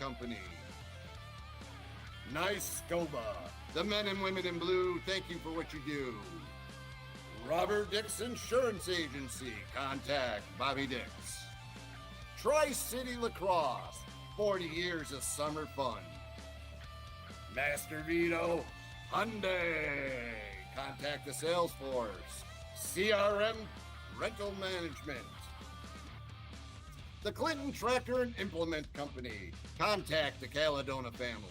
Company. Nice Scoba. The men and women in blue, thank you for what you do. Robert Dix Insurance Agency. Contact Bobby Dix. Tri-City Lacrosse. 40 years of summer fun. Master Vito Hyundai. Contact the sales force. CRM Rental Management. The Clinton Tractor and Implement Company. Contact the Caledona family.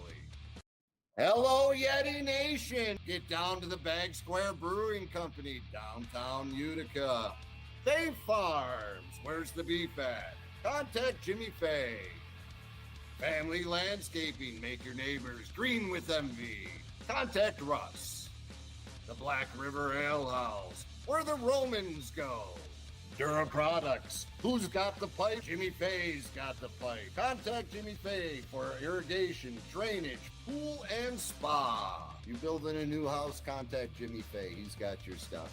Hello, Yeti Nation. Get down to the Bag Square Brewing Company, downtown Utica. Fay Farms. Where's the beef at? Contact Jimmy Fay. Family Landscaping. Make your neighbors green with envy. Contact Russ. The Black River Ale House. Where the Romans go. Dura Products. Who's got the pipe? Jimmy Fay's got the pipe. Contact Jimmy Fay for irrigation, drainage, pool, and spa. You building a new house? Contact Jimmy Fay. He's got your stuff.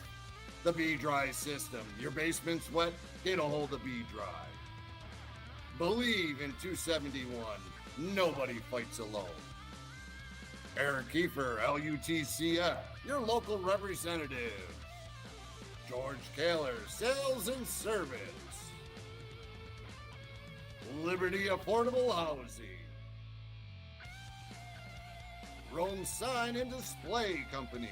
The B-Dry System. Your basement's wet? Get a hold of B-Dry. Believe in 271. Nobody fights alone. Eric Kiefer, LUTCF. Your local representative. George Kaler, Sales and Service. Liberty Affordable Housing. Rome Sign and Display Company.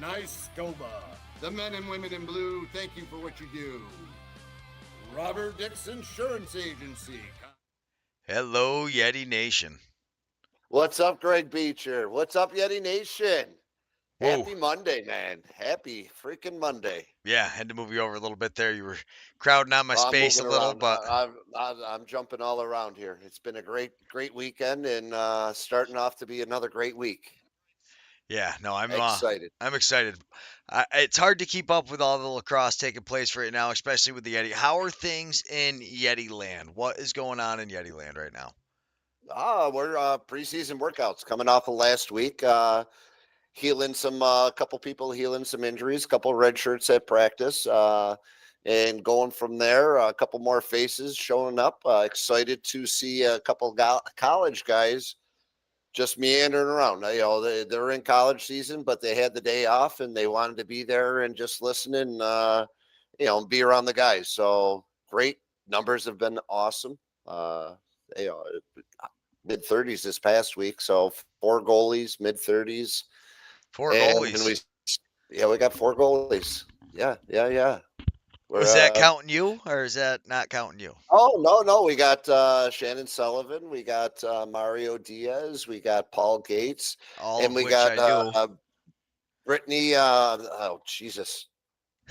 Nice Scoba. The men and women in blue, thank you for what you do. Robert Dix Insurance Agency. Hello, Yeti Nation. What's up, Greg Beecher? What's up, Yeti Nation? Whoa. Happy Monday, man. Happy freaking Monday. Yeah, had to move you over a little bit there. You were crowding on my space a little, but I'm jumping all around here. It's been a great weekend, and starting off to be another great week. yeah, no, I'm excited. I'm excited. It's hard to keep up with all the lacrosse taking place right now, especially with the Yeti. How are things in Yeti land? What is going on in Yeti land right now? We're preseason workouts coming off of last week. Healing some couple people healing some injuries, a couple red shirts at practice, and going from there. A couple more faces showing up. Excited to see a couple college guys just meandering around. You know, they're in college season, but they had the day off and they wanted to be there and just listen and you know, be around the guys. So great numbers have been awesome. You know, mid-30s this past week. So 4 goalies, mid-30s. 4 goalies. We got 4 goalies. Yeah. Is that counting you, or is that not counting you? Oh, no. We got Shannon Sullivan. We got Mario Diaz. We got Paul Gates. All and of we which got I do. Brittany. Oh, Jesus.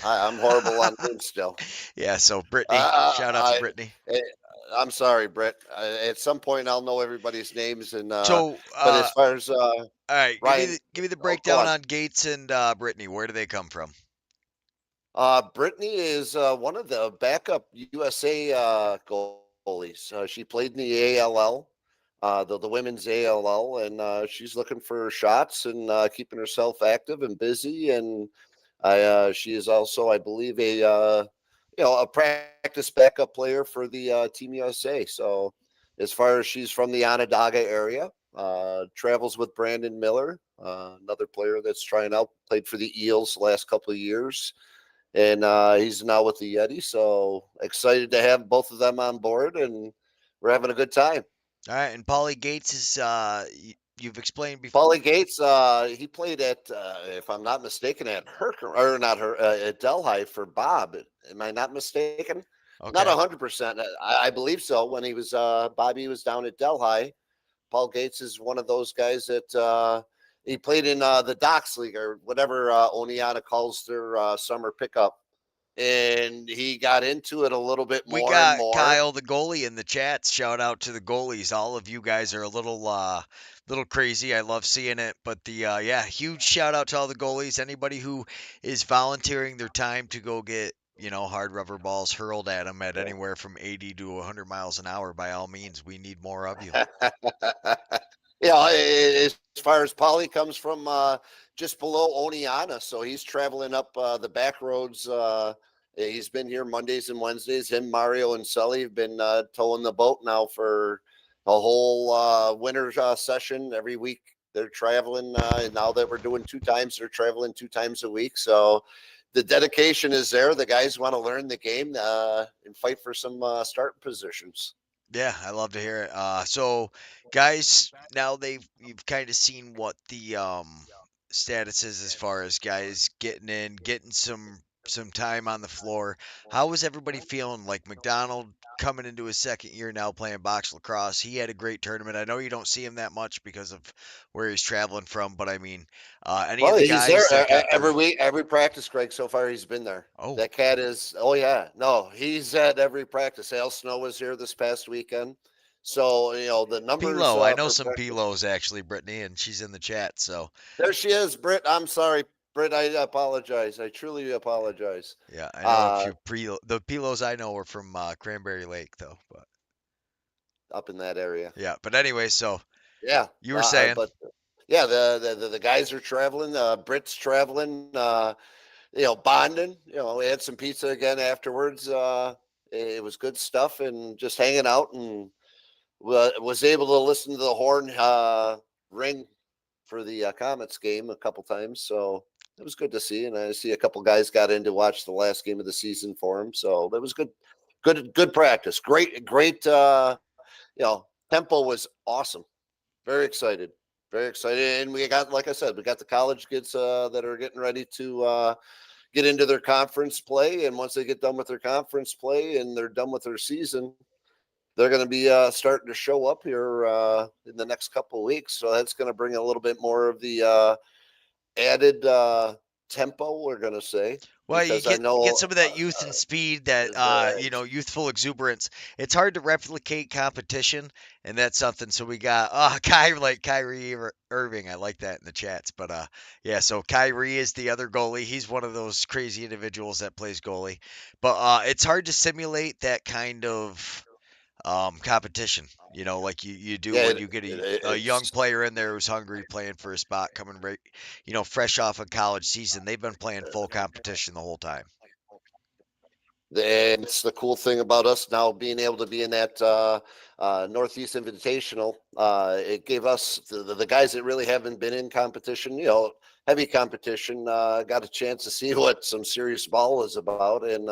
I'm horrible on names still. Yeah, so Brittany. Shout out to Brittany. I'm sorry, Britt. At some point, I'll know everybody's names. And but as far as all right, Ryan, give me the breakdown on Gates and Brittany. Where do they come from? Brittany is one of the backup USA goalies. She played in the ALL, the women's ALL, and she's looking for shots and keeping herself active and busy. And she is also, I believe, a practice backup player for the Team USA. So as far as she's from the Onondaga area, travels with Brandon Miller, another player that's trying out, played for the Eels the last couple of years. And he's now with the Yeti. So excited to have both of them on board, and we're having a good time. All right. And Paulie Gates is, you've explained before. Paulie Gates, he played at, if I'm not mistaken, at at Delhi for Bob. Am I not mistaken? Okay. Not 100%. I believe so. When he was, Bobby was down at Delhi. Paul Gates is one of those guys that he played in the Docks League, or whatever Oneonta calls their summer pickup. And he got into it a little bit more. We got Kyle, the goalie, in the chats. Shout out to the goalies. All of you guys are a little crazy. I love seeing it. But huge shout out to all the goalies. Anybody who is volunteering their time to go get, hard rubber balls hurled at them at anywhere from 80 to 100 miles an hour, by all means, we need more of you. As far as Paulie comes from just below Oneonta, so he's traveling up the back roads He's been here Mondays and Wednesdays. Him, Mario, and Sully have been towing the boat now for a whole winter session. Every week they're traveling. And now that we're doing 2 times, they're traveling 2 times a week. So the dedication is there. The guys want to learn the game and fight for some starting positions. Yeah, I love to hear it. So, guys, now you've kind of seen what the status is as far as guys getting in, getting some time on the floor. How was everybody feeling? Like McDonald coming into his second year now playing box lacrosse. He had a great tournament. I know you don't see him that much because of where he's traveling from, but I mean, any of Well, the he's there guys that got every their week, every practice, Greg. So far, he's been there. oh That cat is. Oh yeah, no, he's at every practice. Al Snow was here this past weekend. So the numbers Pilo. I know for some practice. Pilos actually, Brittany, and she's in the chat. So There she is, Britt. I'm sorry, Britt. I apologize. I truly apologize. yeah, I know a Uh, few the Pilos I know are from Cranberry Lake though. But up in that area. yeah, but anyway, so Yeah, you were saying but yeah, the guys are traveling. Britt's traveling. Bonding. We had some pizza again afterwards. It was good stuff, and just hanging out, and was able to listen to the horn ring for the Comets game a couple times. So it was good to see, and I see a couple guys got in to watch the last game of the season for him. So that was good practice. Great. Tempo was awesome. Very excited. Very excited. And we got, like I said, we got the college kids that are getting ready to get into their conference play. And once they get done with their conference play and they're done with their season, they're going to be starting to show up here in the next couple of weeks. So that's going to bring a little bit more of the added tempo, we're going to say, well, you because I get know some of that youth and speed, that the youthful exuberance. It's hard to replicate competition, and that's something. So we got Kyrie Irving. I like that in the chats, but yeah. So Kyrie is the other goalie. He's one of those crazy individuals that plays goalie, but it's hard to simulate that kind of competition. Like you do yeah, when you get a young it's player in there who's hungry, playing for a spot, coming right, fresh off a college season. They've been playing full competition the whole time. And it's the cool thing about us now being able to be in that Northeast Invitational. It gave us the guys that really haven't been in competition, heavy competition, got a chance to see what some serious ball is about, and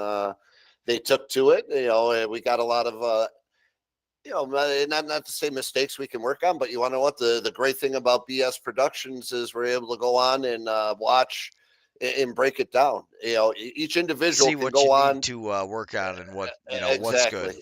they took to it. And we got a lot of not to say mistakes we can work on, but you want to know what the great thing about BS Productions is we're able to go on and watch and break it down. Each individual See can what you go need on to work on and what's good. exactly.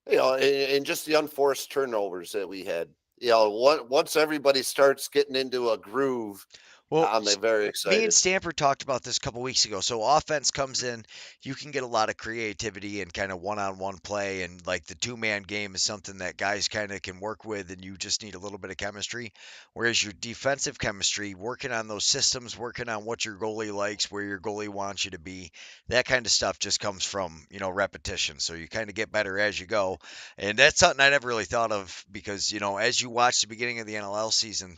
And just the unforced turnovers that we had. Once everybody starts getting into a groove, Well, I'm very me and excited. Stanford talked about this a couple weeks ago. So offense comes in, you can get a lot of creativity and kind of one-on-one play, and like the two-man game is something that guys kind of can work with, and you just need a little bit of chemistry. Whereas your defensive chemistry, working on those systems, working on what your goalie likes, where your goalie wants you to be, that kind of stuff just comes from repetition. So you kind of get better as you go, and that's something I never really thought of because as you watch the beginning of the NLL season,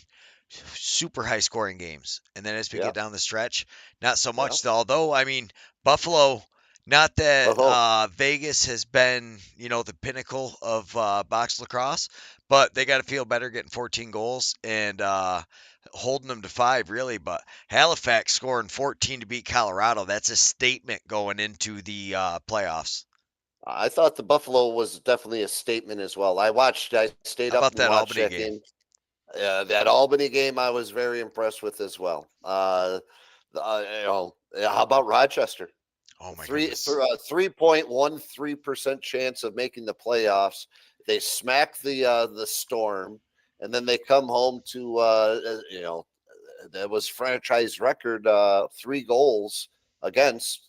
super high scoring games. And then as we Yeah, get down the stretch, not so yeah. much. Although, I mean, Buffalo, not that Oh, Vegas has been, the pinnacle of box lacrosse, but they got to feel better getting 14 goals and holding them to 5, really. But Halifax scoring 14 to beat Colorado, that's a statement going into the playoffs. I thought the Buffalo was definitely a statement as well. I stayed How up about and that watched Albany that game? game. That Albany game, I was very impressed with as well. How about Rochester? Oh, my goodness. 3.13% chance of making the playoffs. They smack the Storm, and then they come home to that was franchise record 3 goals against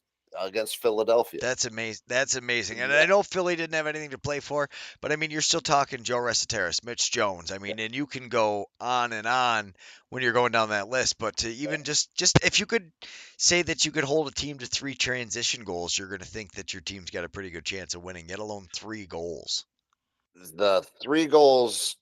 Philadelphia. That's amazing. That's amazing. And I know Philly didn't have anything to play for, but I mean, you're still talking Joe Ressateris, Mitch Jones. I mean, and you can go on and on when you're going down that list. But to even just if you could say that you could hold a team to 3 transition goals, you're going to think that your team's got a pretty good chance of winning, let alone 3 goals. The 3 goals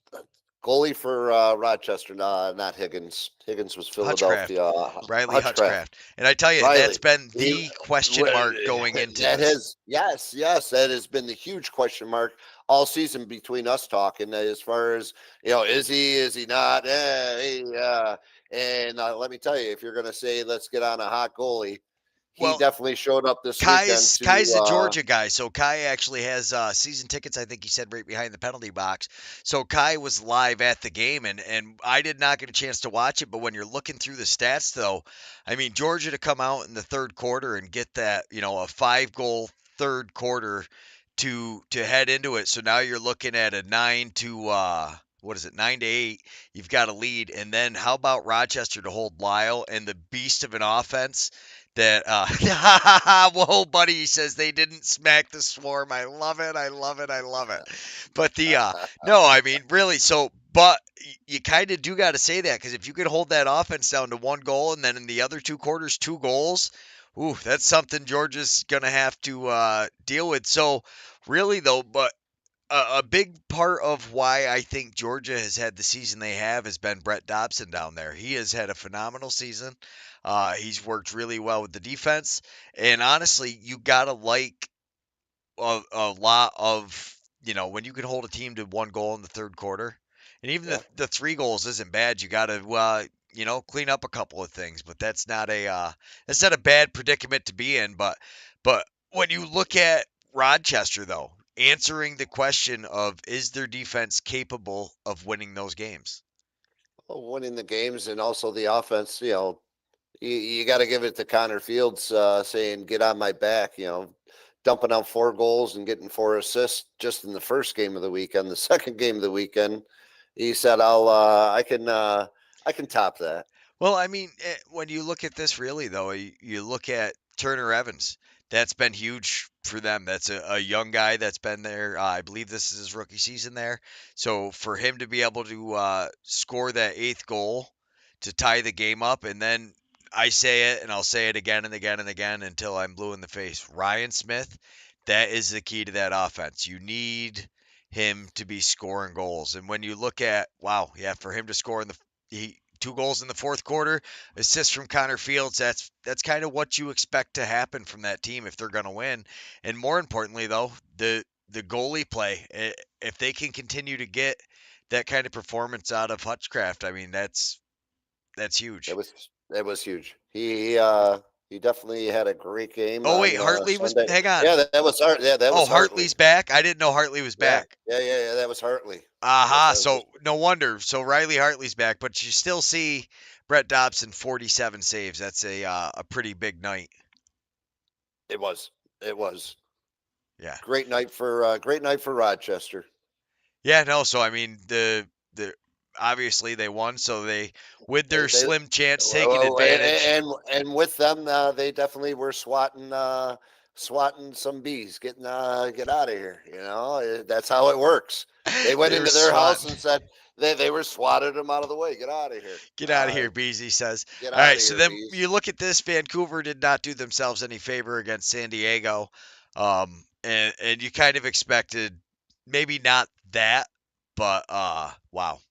Goalie for Rochester, not Higgins. Higgins was Hutchcraft, Philadelphia. Riley Hutchcraft. Hutchcraft. And I tell you, that's Riley. been He the question wa- mark going into that this. has yes, that has been the huge question mark all season between us talking as far as is he not? And let me tell you, if you're going to say let's get on a hot goalie, he Well, definitely showed up this weekend Kai's a to. Georgia guy, so Kai actually has season tickets. I think he said right behind the penalty box. So Kai was live at the game, and I did not get a chance to watch it. But when you're looking through the stats, though, I mean Georgia to come out in the third quarter and get that, a 5-goal third quarter to head into it. So now you're looking at a 9-8. You've got a lead, and then how about Rochester to hold Lyle and the beast of an offense? That whoa, buddy, he says they didn't smack the swarm. I love it. I love it. I love it. But no, I mean really. So, but you kind of do got to say that, because if you could hold that offense down to 1 goal and then in the other 2 quarters 2 goals, ooh, that's something Georgia's gonna have to deal with. So really though, but a big part of why I think Georgia has had the season they have has been Brett Dobson down there. He has had a phenomenal season. He's worked really well with the defense, and honestly, you gotta like a lot of when you can hold a team to 1 goal in the third quarter, and even Yeah. the 3 goals isn't bad. You gotta clean up a couple of things, but that's not a bad predicament to be in. But when you look at Rochester though, answering the question of is their defense capable of winning those games? Well, winning the games and also the offense, you got to give it to Connor Fields saying, get on my back, dumping out 4 goals and getting 4 assists just in the first game of the weekend. The second game of the weekend, he said, I can top that. Well, I mean, when you look at this really, though, you look at Turner Evans. That's been huge for them. That's a young guy that's been there. I believe this is his rookie season there. So for him to be able to score that 8th goal to tie the game up, and then I say it, and I'll say it again and again and again until I'm blue in the face. Ryan Smith, that is the key to that offense. You need him to be scoring goals. And when you look at, wow, yeah, for him to score in he 2 goals in the fourth quarter, assist from Connor Fields. That's kind of what you expect to happen from that team if they're going to win. And more importantly, though, the goalie play. If they can continue to get that kind of performance out of Hutchcraft, I mean that's It huge. was it was huge. He definitely had a great game Oh wait, on Hartley was. Sunday. Hang on. Yeah, that was Hart. Yeah, that Oh, was Hartley. Hartley's back. I didn't know Hartley was Yeah, back. yeah. That was Hartley. Yes, Aha. that was. So no wonder. So Riley Hartley's back, but you still see Brett Dobson 47 saves. That's a pretty big night. It was. It was Yeah. great night for Rochester. Yeah, no. So I mean, the obviously they won, so they with their They slim chance taking well, advantage. and with them, they definitely were swatting some bees, get out of here. That's how it works. They went They were into their house swatting. and said they were swatted them out of the way. Get out of here. Get out of here, Beasley says. Get All out right, of so here, then bees. you look at this. Vancouver did not do themselves any favor against San Diego, and you kind of expected maybe not that, but wow,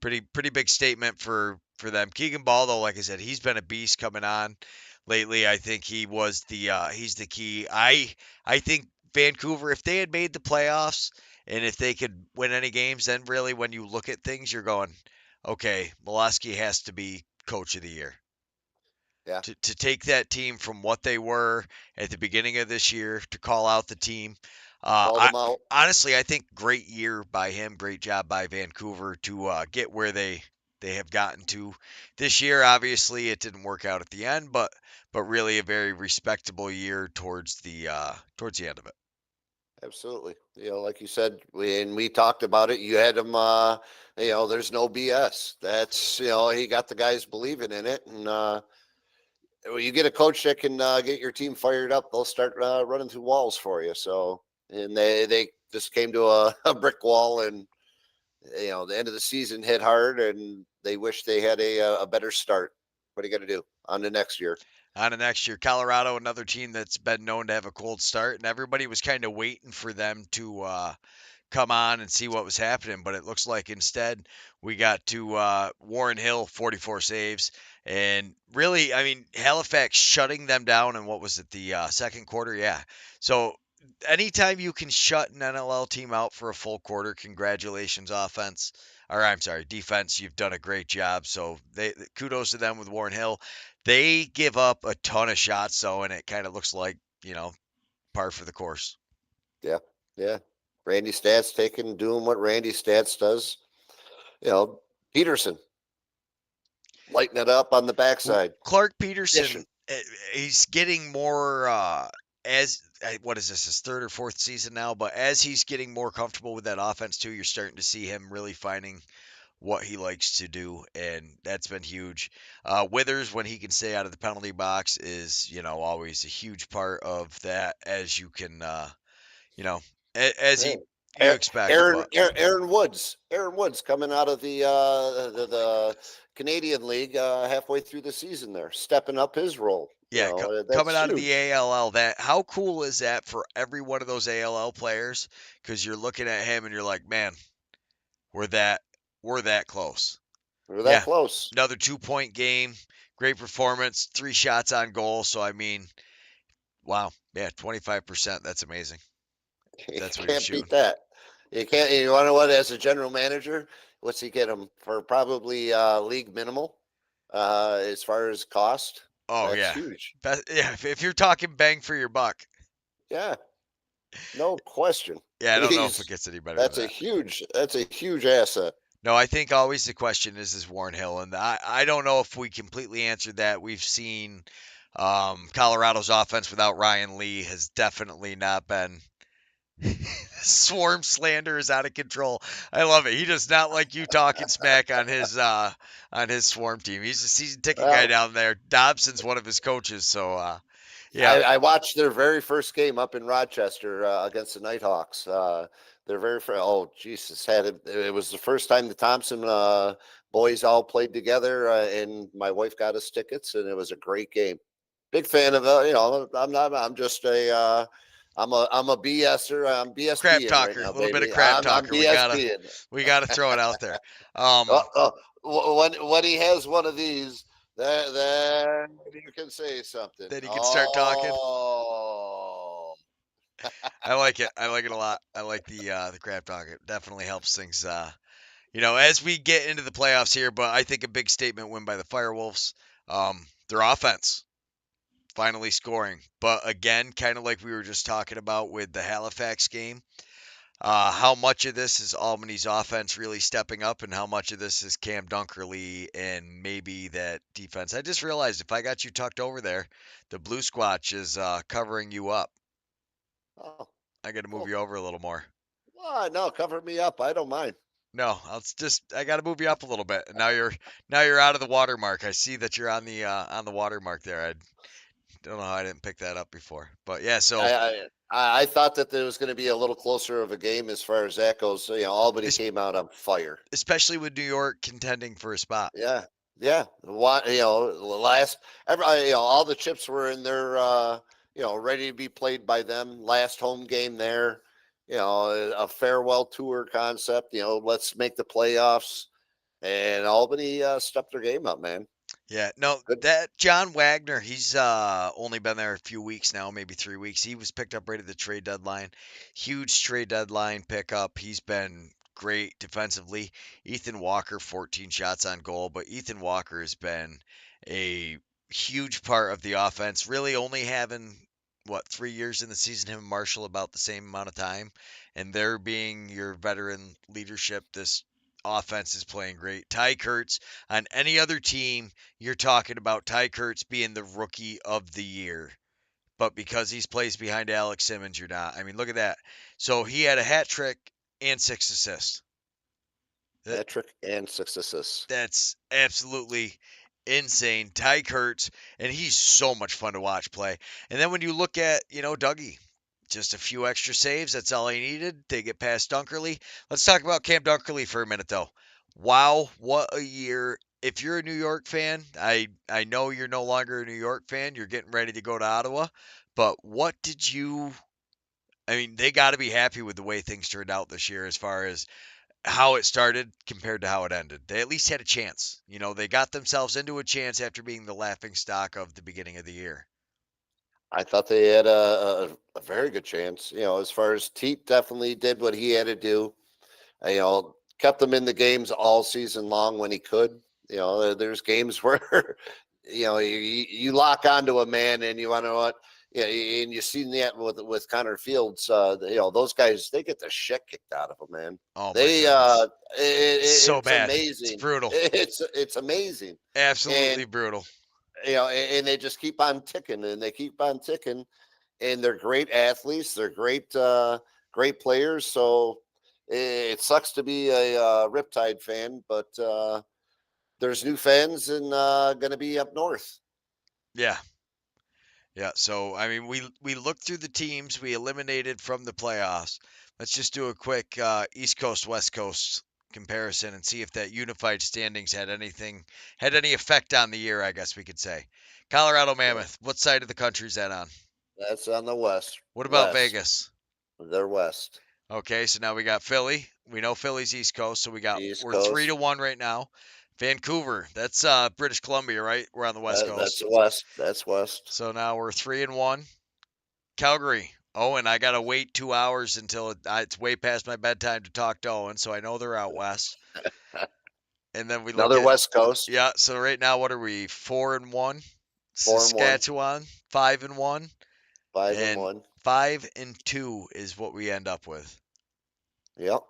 pretty big statement for them. Keegan Ball, though, like I said, he's been a beast coming on lately. I think he's the key. I think Vancouver, if they had made the playoffs and if they could win any games, then really when you look at things, you're going, okay, Molesky has to be coach of the year. Yeah, To take that team from what they were at the beginning of this year to call out the team. called I them out. honestly, I think great year by him, great job by Vancouver to get where they have gotten to this year. Obviously, it didn't work out at the end, but really a very respectable year towards the end of it. Absolutely. Like you said, we talked about it. You had him. There's no BS. That's he got the guys believing in it, and when you get a coach that can get your team fired up, they'll start running through walls for you. So, and they just came to a brick wall, and the end of the season hit hard, and they wish they had a better start. What are you going to do on the next year? On to next year, Colorado, another team that's been known to have a cold start, and everybody was kind of waiting for them come on and see what was happening, but it looks like instead we got to Warren Hill, 44 saves. And really, I mean, Halifax shutting them down in what was it, the second quarter? Yeah. So anytime you can shut an NLL team out for a full quarter, congratulations, offense. Or I'm sorry, defense. You've done a great job. So kudos to them with Warren Hill. They give up a ton of shots, though, and it kind of looks like par for the course. Yeah, yeah. Randy Stats doing what Randy Stats does. Peterson lighting it up on the backside. Clark Peterson, Fishing. he's getting more as what is this, his third or fourth season now? But as he's getting more comfortable with that offense too, you're starting to see him really finding what he likes to do, and that's been huge. Withers, when he can stay out of the penalty box, is always a huge part of that, as you can you know as Yeah. you expect. But Aaron Woods coming out of the Canadian League halfway through the season there, stepping up his role. yeah, coming That's out of the huge. ALL, that how cool is that for every one of those ALL players? Because you're looking at him and you're like, man, we're that we're that close. We're that Yeah, close. another 2 point game, great performance, 3 shots on goal. So I mean, wow, yeah, 25%. That's amazing. You That's what you're can't beat shooting. that. You can't. You want to know what? As a general manager, what's he get him for? Probably league minimal as far as cost. Oh That's yeah, huge. yeah. If you're talking bang for your buck, Yeah, no question. yeah, I don't know if it He's gets any better than that's a that. huge that's a huge asset. No, I think always the question is Warren Hill, and I don't know if we completely answered that. We've seen Colorado's offense without Ryan Lee has definitely not been. Swarm slander is out of control. I love it. He does not like you talking smack on his swarm team. He's a season ticket guy Well, down there. Dobson's one of his coaches, so yeah. I watched their very first game up in Rochester against the Nighthawks. Their very first, oh Jesus, it was the first time the Thompson boys all played together, and my wife got us tickets, and it was a great game. Big fan of I'm just I'm a BSer. I'm Crap BSPing right talker, now, a little bit of baby. crap I'm talker. BSPing. We gotta throw it out there. Um, When he has one of these, then you can say something. then he can start talking. Oh, I like it. I like it a lot. I like the crap talk. It definitely helps things. As we get into the playoffs here. But I think a big statement win by the Firewolves. Their offense finally scoring, but again, kind of like we were just talking about with the Halifax game. How much of this is Albany's offense really stepping up, and how much of this is Cam Dunkerley and maybe that defense? I just realized if I got you tucked over there, the blue squatch is covering you up. oh, I got to move cool. you over a little more. No, cover me up. I don't mind. No, I got to move you up a little bit. And now you're out of the watermark. I see that you're on the watermark there. I don't know how I didn't pick that up before, but yeah. So I thought that there was going to be a little closer of a game as far as that goes. Albany es- came out on fire. especially with New York contending for a spot. Yeah, yeah. What last all the chips were in there. Ready to be played by them. Last home game there. A farewell tour concept. Let's make the playoffs. And Albany stepped their game up, man. Yeah, no, Good. that John Wagner, he's only been there a few weeks now, maybe 3 weeks. He was picked up right at the trade deadline. Huge trade deadline pickup. He's been great defensively. Ethan Walker, 14 shots on goal, but Ethan Walker has been a huge part of the offense, really only having, 3 years in the season, him and Marshall about the same amount of time. And there being your veteran leadership, this offense is playing great. Ty Kurtz on any other team, you're talking about Ty Kurtz being the rookie of the year. But because he's plays behind Alex Simmons, you're not. I mean, look at that. So he had a hat trick and 6 assists. That, Hat trick and 6 assists. that's absolutely insane. Ty Kurtz, and he's so much fun to watch play. And then when you look at, Dougie, just a few extra saves. That's all he needed. They get past Dunkerley. Let's talk about Cam Dunkerley for a minute, though. Wow, what a year. If you're a New York fan, I know you're no longer a New York fan. You're getting ready to go to Ottawa. But what did you I mean, they got to be happy with the way things turned out this year as far as how it started compared to how it ended. They at least had a chance. They got themselves into a chance after being the laughing stock of the beginning of the year. I thought they had a very good chance. As far as Teat definitely did what he had to do. Kept them in the games all season long when he could. There's games where you lock onto a man and you want to know what. Yeah, and you've seen that with Connor Fields. Those guys, they get the shit kicked out of them, man. Oh my They goodness. So it's bad. It's amazing. brutal. It's amazing. Absolutely And brutal. and they just keep on ticking and they keep on ticking, and they're great athletes. They're great players. So it sucks to be a Riptide fan, but there's new fans and going to be up north. Yeah. Yeah, so I mean, we looked through the teams we eliminated from the playoffs. Let's just do a quick East Coast West Coast comparison and see if that unified standings had any effect on the year, I guess we could say. Colorado Yeah. Mammoth, what side of the country is that on? That's on the west. What about West. Vegas? They're west. Okay, so now we got Philly. We know Philly's East Coast, so East we're Coast. 3-1 right now. Vancouver, that's British Columbia, right? We're on the West That's Coast. west. That's west. So now we're 3-1. Calgary. Owen, I gotta wait 2 hours until it's way past my bedtime to talk to Owen, so I know they're out west. And then we look Another at West Coast. yeah. So right now, what are we? 4-1. 4-1. Saskatchewan 5-1, 5-1. and 5-2 is what we end up with. Yep.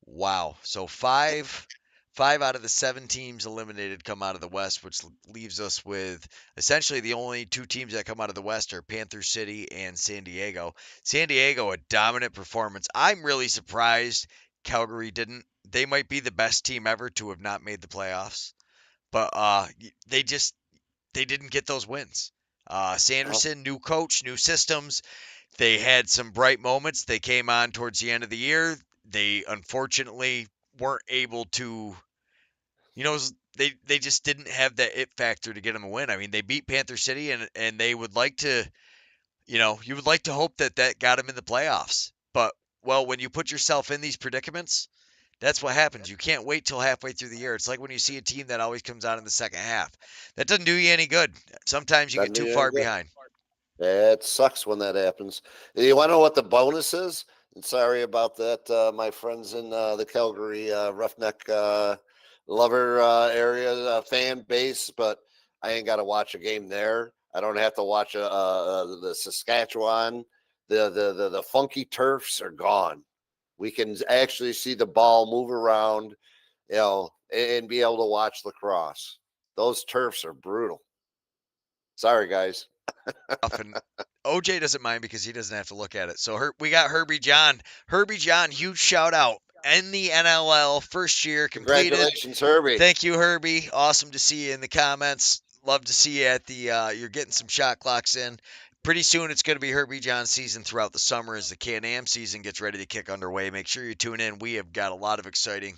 Wow. So five out of the 7 teams eliminated come out of the West, which leaves us with essentially the only 2 teams that come out of the West are Panther City and San Diego. San Diego, a dominant performance. I'm really surprised Calgary didn't. They might be the best team ever to have not made the playoffs, but they didn't get those wins. Sanderson, new coach, new systems. They had some bright moments. They came on towards the end of the year. They unfortunately weren't able to, you know, they just didn't have that it factor to get them a win. I mean, they beat Panther City, and they would like to, you would like to hope that got them in the playoffs. But well, when you put yourself in these predicaments, that's what happens. You can't wait till halfway through the year. It's like when you see a team that always comes out in the second half. That doesn't do you any good. Sometimes you Doesn't get do too you any far good. behind. It sucks when that happens. You want to know what the bonus is? And sorry about that, my friends in the Calgary Roughneck lover area fan base, but I ain't got to watch a game there. I don't have to watch the Saskatchewan. The funky turfs are gone. We can actually see the ball move around, and be able to watch lacrosse. Those turfs are brutal. Sorry, guys. And OJ doesn't mind because he doesn't have to look at it. So we got Herbie John. Herbie John, huge shout out in the NLL, first year completed. Congratulations, Herbie. Thank you, Herbie. Awesome to see you in the comments. Love to see you at the. You're getting some shot clocks in. Pretty soon it's going to be Herbie John's season throughout the summer as the Can-Am season gets ready to kick underway. Make sure you tune in. We have got a lot of exciting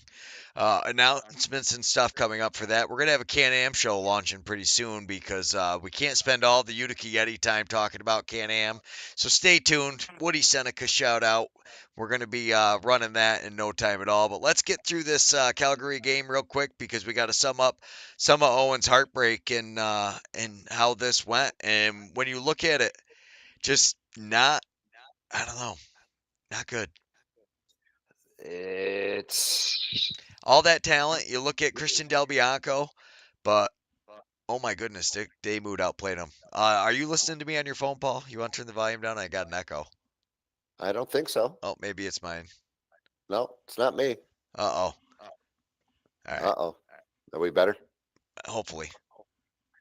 announcements and stuff coming up for that. We're going to have a Can-Am show launching pretty soon because we can't spend all the Utica Yeti time talking about Can-Am. So stay tuned. Woody Seneca shout out. We're going to be running that in no time at all. But let's get through this Calgary game real quick because we got to sum up some of Owen's heartbreak and how this went. And when you look at it, just not, I don't know, not good. It's All that talent. You look at Christian Del Bianco, but oh my goodness, they moved outplayed him. Are you listening to me on your phone, Paul? You want to turn the volume down? I got an echo. I don't think so. Oh, maybe it's mine. No, it's not me. Uh-oh. All right. Uh-oh. Are we better? Hopefully.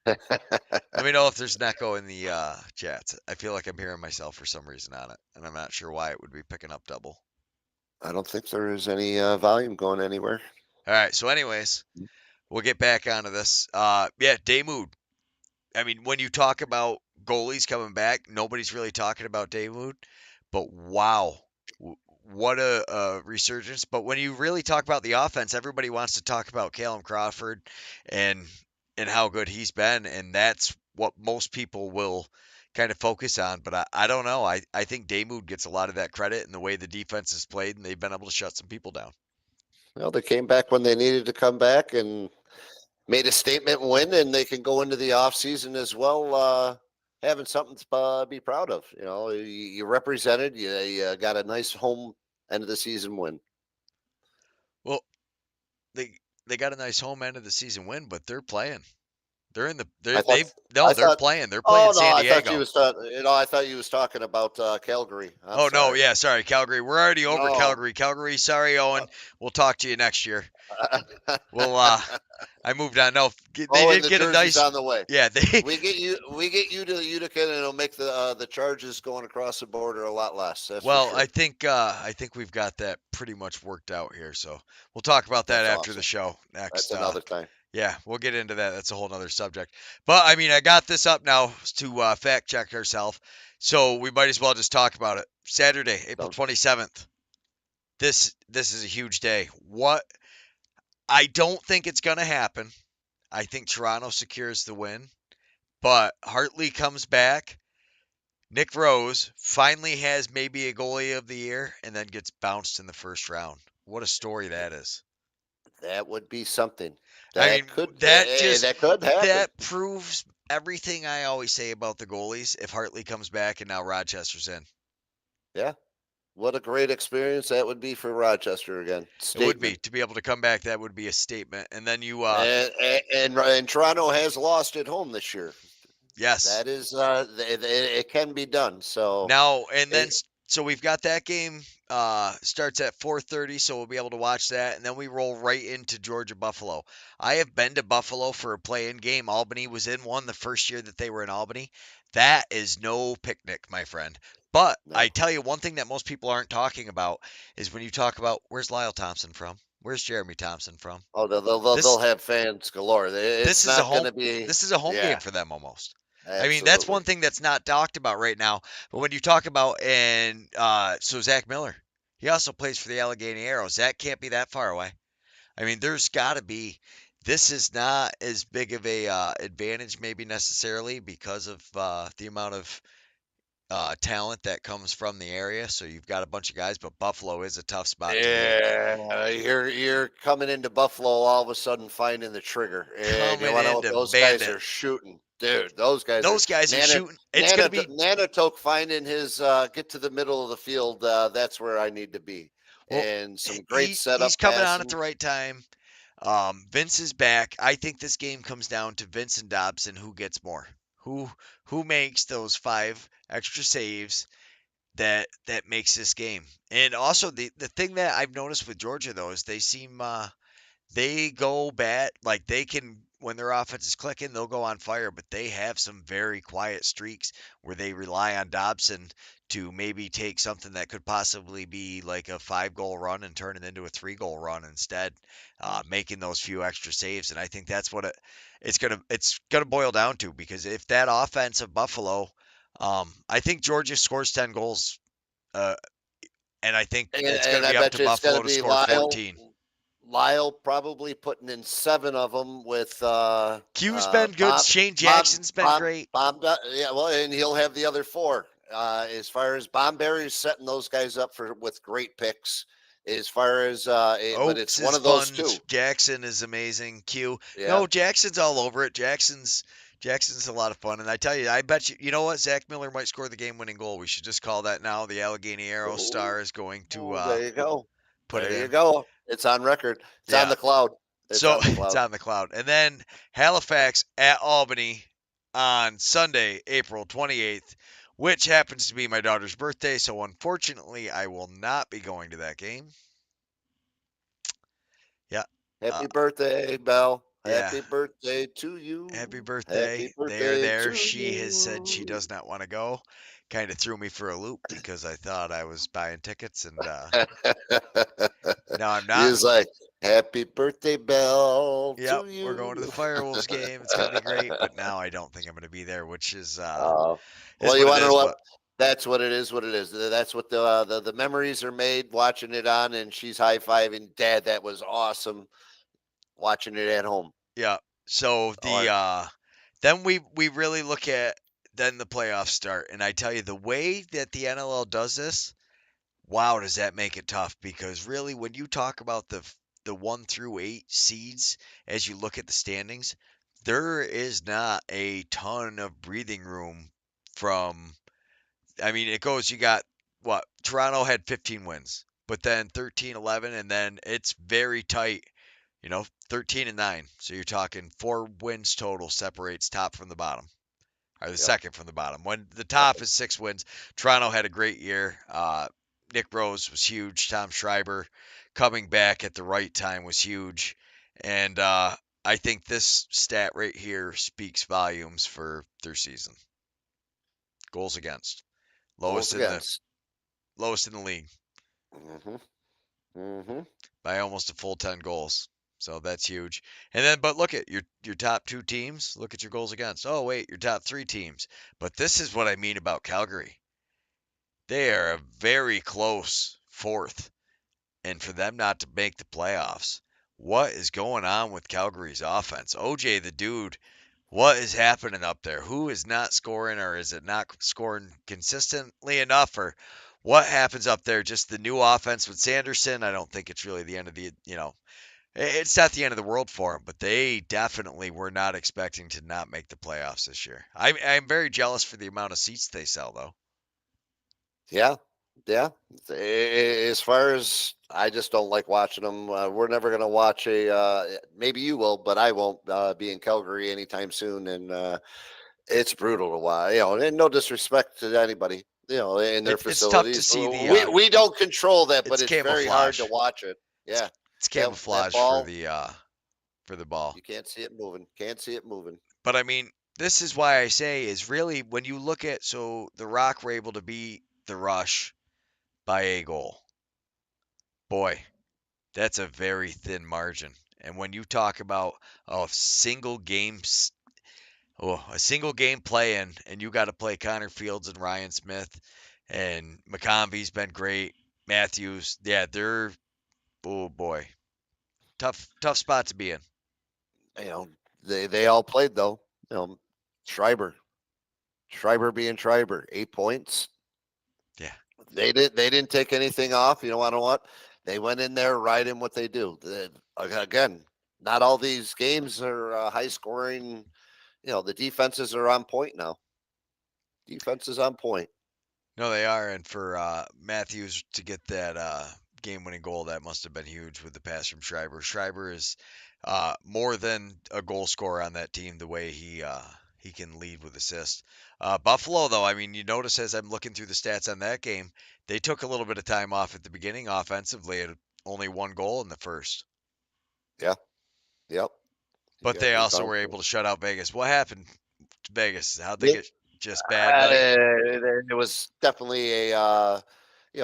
Let me know if there's an echo in the chat. I feel like I'm hearing myself for some reason on it, and I'm not sure why it would be picking up double. I don't think there is any volume going anywhere. All right. So, anyways, we'll get back onto this. Yeah, Damoud. I mean, when you talk about goalies coming back, nobody's really talking about Damoud, but wow, what a resurgence. But when you really talk about the offense, everybody wants to talk about Callum Crawford and how good he's been, and that's what most people will kind of focus on. But I don't know. I think Damoud gets a lot of that credit in the way the defense is played, and they've been able to shut some people down. Well, they came back when they needed to come back and made a statement win, and they can go into the offseason as well, having something to be proud of. You represented, you got a nice home end of the season win. Well, they got a nice home end of the season win, but they're playing. They're in the they're playing. They're playing Oh no, San I thought Diego. I thought you was talking about Calgary. I'm Oh no, sorry. yeah, sorry, Calgary. We're already over No. Calgary. Calgary, sorry, Owen. We'll talk to you next year. We'll I moved on. No, they did the get a jersey's nice. on the way. Yeah, they. We get you to Utica, and it'll make the charges going across the border a lot less. That's Well, for sure. I think we've got that pretty much worked out here. So we'll talk about that That's after the awesome. show That's next. another time. Yeah, we'll get into that. That's a whole nother subject. But I mean, I got this up now to fact check ourselves, so we might as well just talk about it. Saturday, April 27th. This is a huge day. What I don't think it's gonna happen. I think Toronto secures the win, but Hartley comes back. Nick Rose finally has maybe a goalie of the year and then gets bounced in the first round. What a story that is. That would be something. I mean, That could happen. that proves everything I always say about the goalies if Hartley comes back and now Rochester's in. Yeah. What a great experience that would be for Rochester again. It would be to be able to come back. That would be a statement. And then you, and Toronto has lost at home this year. yes, That is, it can be done. So now and then. So we've got that game starts at 4:30, so we'll be able to watch that, and then we roll right into Georgia Buffalo. I have been to Buffalo for a play-in game. Albany was in one the first year that they were in Albany. That is no picnic, my friend. But No. I tell you one thing that most people aren't talking about is when you talk about where's Lyle Thompson from, where's Jeremy Thompson from. Oh, they'll have fans galore. This is a home. This is a home game for them almost. Absolutely. I mean, that's one thing that's not talked about right now. But when you talk about so Zach Miller, he also plays for the Allegheny Arrows. That can't be that far away. I mean, there's got to be. This is not as big of a advantage, maybe necessarily because of the amount of talent that comes from the area. So you've got a bunch of guys, but Buffalo is a tough spot. Yeah, you're coming into Buffalo all of a sudden finding the trigger, and you want to know what those guys are shooting. Dude, those guys are shooting. It's going to be Nanatoke finding his get to the middle of the field. That's where I need to be. Well, and some great setup. He's coming on at the right time. Vince is back. I think this game comes down to Vince and Dobson. Who gets more? Who makes those 5 extra saves that makes this game? And also the thing that I've noticed with Georgia though is they seem they go bad. Like they can, when their offense is clicking, they'll go on fire, but they have some very quiet streaks where they rely on Dobson to maybe take something that could possibly be like a 5-goal run and turn it into a 3-goal run instead, making those few extra saves. And I think that's what it's gonna boil down to, because if that offense of Buffalo, I think Georgia scores 10 goals, and I think it's going to be up to Buffalo to score 14. Lyle probably putting in 7 of them with Q's been good. Shane Jackson's been great. Yeah, well, and he'll have the other 4. As far as Bomberry's setting those guys up with great picks. As far as but it's one of those 2. Jackson is amazing. Q. Yeah. No, Jackson's all over it. Jackson's a lot of fun, and I tell you, I bet you know what, Zach Miller might score the game-winning goal. We should just call that now. The Allegheny Arrow Star is going to. There you go. There you go. It's on record. It's on the cloud. It's on the cloud. And then Halifax at Albany on Sunday, April 28th, which happens to be my daughter's birthday. So unfortunately, I will not be going to that game. Yeah. Happy birthday, Belle. Happy birthday to you. Happy birthday. There. She has said she does not want to go. Kind of threw me for a loop because I thought I was buying tickets, and no, I'm not. He's like, happy birthday, Belle. Yep, we're going to the Firewolves game. It's going to be great, but now I don't think I'm going to be there, which is well, you want to know what? That's what it is. That's what the memories are made watching it on, and she's high-fiving Dad. That was awesome. Watching it at home. Yeah. So then we really look at then the playoffs start. And I tell you, the way that the NLL does this, wow, does that make it tough? Because really, when you talk about the 1 through 8 seeds, as you look at the standings, there is not a ton of breathing room from. I mean, it goes. You got what? Toronto had 15 wins, but then 13, 11, and then it's very tight. 13 and 9. So you're talking 4 wins total separates top from the bottom, or the Yep. second from the bottom. When the top is 6 wins, Toronto had a great year. Nick Rose was huge. Tom Schreiber coming back at the right time was huge. And I think this stat right here speaks volumes for their season. Goals against. Goals Lowest in the against. lowest in the league Mm-hmm. Mm-hmm. by almost a full 10 goals. So that's huge. And then, but look at your top 2 teams. Look at your goals against. Oh wait, your top 3 teams. But this is what I mean about Calgary. They are a very close fourth, and for them not to make the playoffs, what is going on with Calgary's offense? OJ, the dude, what is happening up there? Who is not scoring, or is it not scoring consistently enough, or what happens up there? Just the new offense with Sanderson. I don't think it's really the end of it's not the end of the world for them, but they definitely were not expecting to not make the playoffs this year. I'm very jealous for the amount of seats they sell, though. Yeah. Yeah. As far as I just don't like watching them. We're never going to watch maybe you will, but I won't be in Calgary anytime soon. And it's brutal to watch, and no disrespect to anybody, in their It's tough to facilities. see We don't control that, but it's it's very hard to camouflage. watch it. It's Yeah. it's That camouflage ball, for the ball. you can't see it moving. Can't see it moving. But I mean, this is why I say is really when you look at so the Rock were able to beat the Rush by a goal. Boy, that's a very thin margin. And when you talk about a single game a single game playing and you got to play Connor Fields and Ryan Smith and McConvey's been great. Matthews, yeah, they're oh boy. Tough spot to be in. You know, they all played though. You know, Schreiber, Schreiber being Schreiber, 8 points. Yeah. They didn't take anything off. You know what? They went in there riding what they do. Again, not all these games are high scoring. The defenses are on point now. Defense is on point. No, they are, and for Matthews to get that game-winning goal, that must have been huge with the pass from Schreiber. Schreiber is more than a goal scorer on that team. The way he can lead with assists. Buffalo, though, I mean, you notice as I'm looking through the stats on that game, they took a little bit of time off at the beginning offensively. Had only 1 goal in the first, Yeah. Yep. but Yep. they We're also down were for able it. to shut out Vegas. What happened to Vegas? How'd they Yeah. get just bad night? It was definitely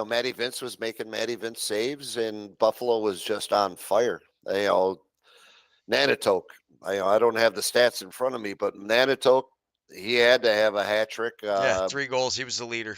Matty Vince was making Matty Vince saves, and Buffalo was just on fire. Nanitoke. I don't have the stats in front of me, but Nanitoke, he had to have a hat trick. Yeah, 3 goals. He was the leader.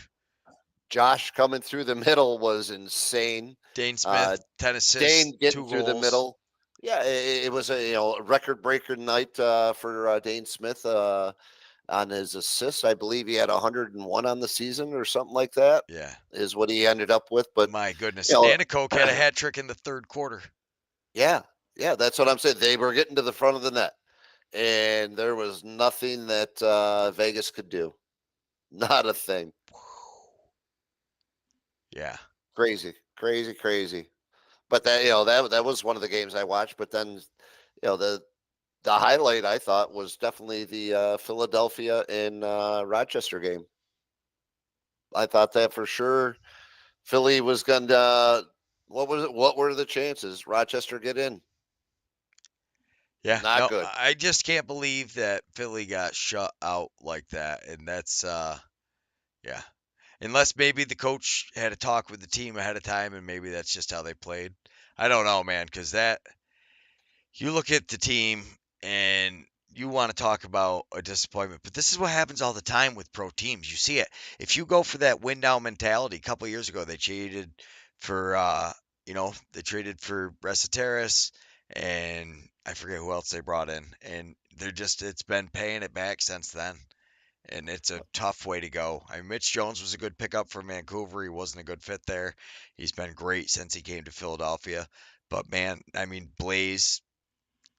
Josh coming through the middle was insane. Dane Uh, Smith, 10 assists, Dane getting two through the goals. middle. Yeah, it was a record breaker night for Dane Smith on his assists. I believe he had 101 on the season or something like that. Yeah. Is what he ended up with. But My goodness. you know, Nanakoke had a hat trick in the third quarter. yeah, that's what I'm saying. They were getting to the front of the net, and there was nothing that Vegas could do. Not a thing. Yeah. Crazy, crazy, crazy. But that was one of the games I watched. But then the highlight I thought was definitely the Philadelphia and Rochester game. I thought that for sure. Philly was going to. What was it? What were the chances? Rochester get in? Yeah. Not No, good. I just can't believe that Philly got shut out like that. And that's, yeah. Unless maybe the coach had a talk with the team ahead of time and maybe that's just how they played. I don't know, man, because you look at the team and you want to talk about a disappointment, but this is what happens all the time with pro teams. You see it. If you go for that win now mentality, a couple of years ago they traded for they traded for Resiteris and I forget who else they brought in, and it's been paying it back since then. and it's a tough way to go. I mean, Mitch Jones was a good pickup from Vancouver. He wasn't a good fit there. He's been great since he came to Philadelphia. But man, I mean, Blaze,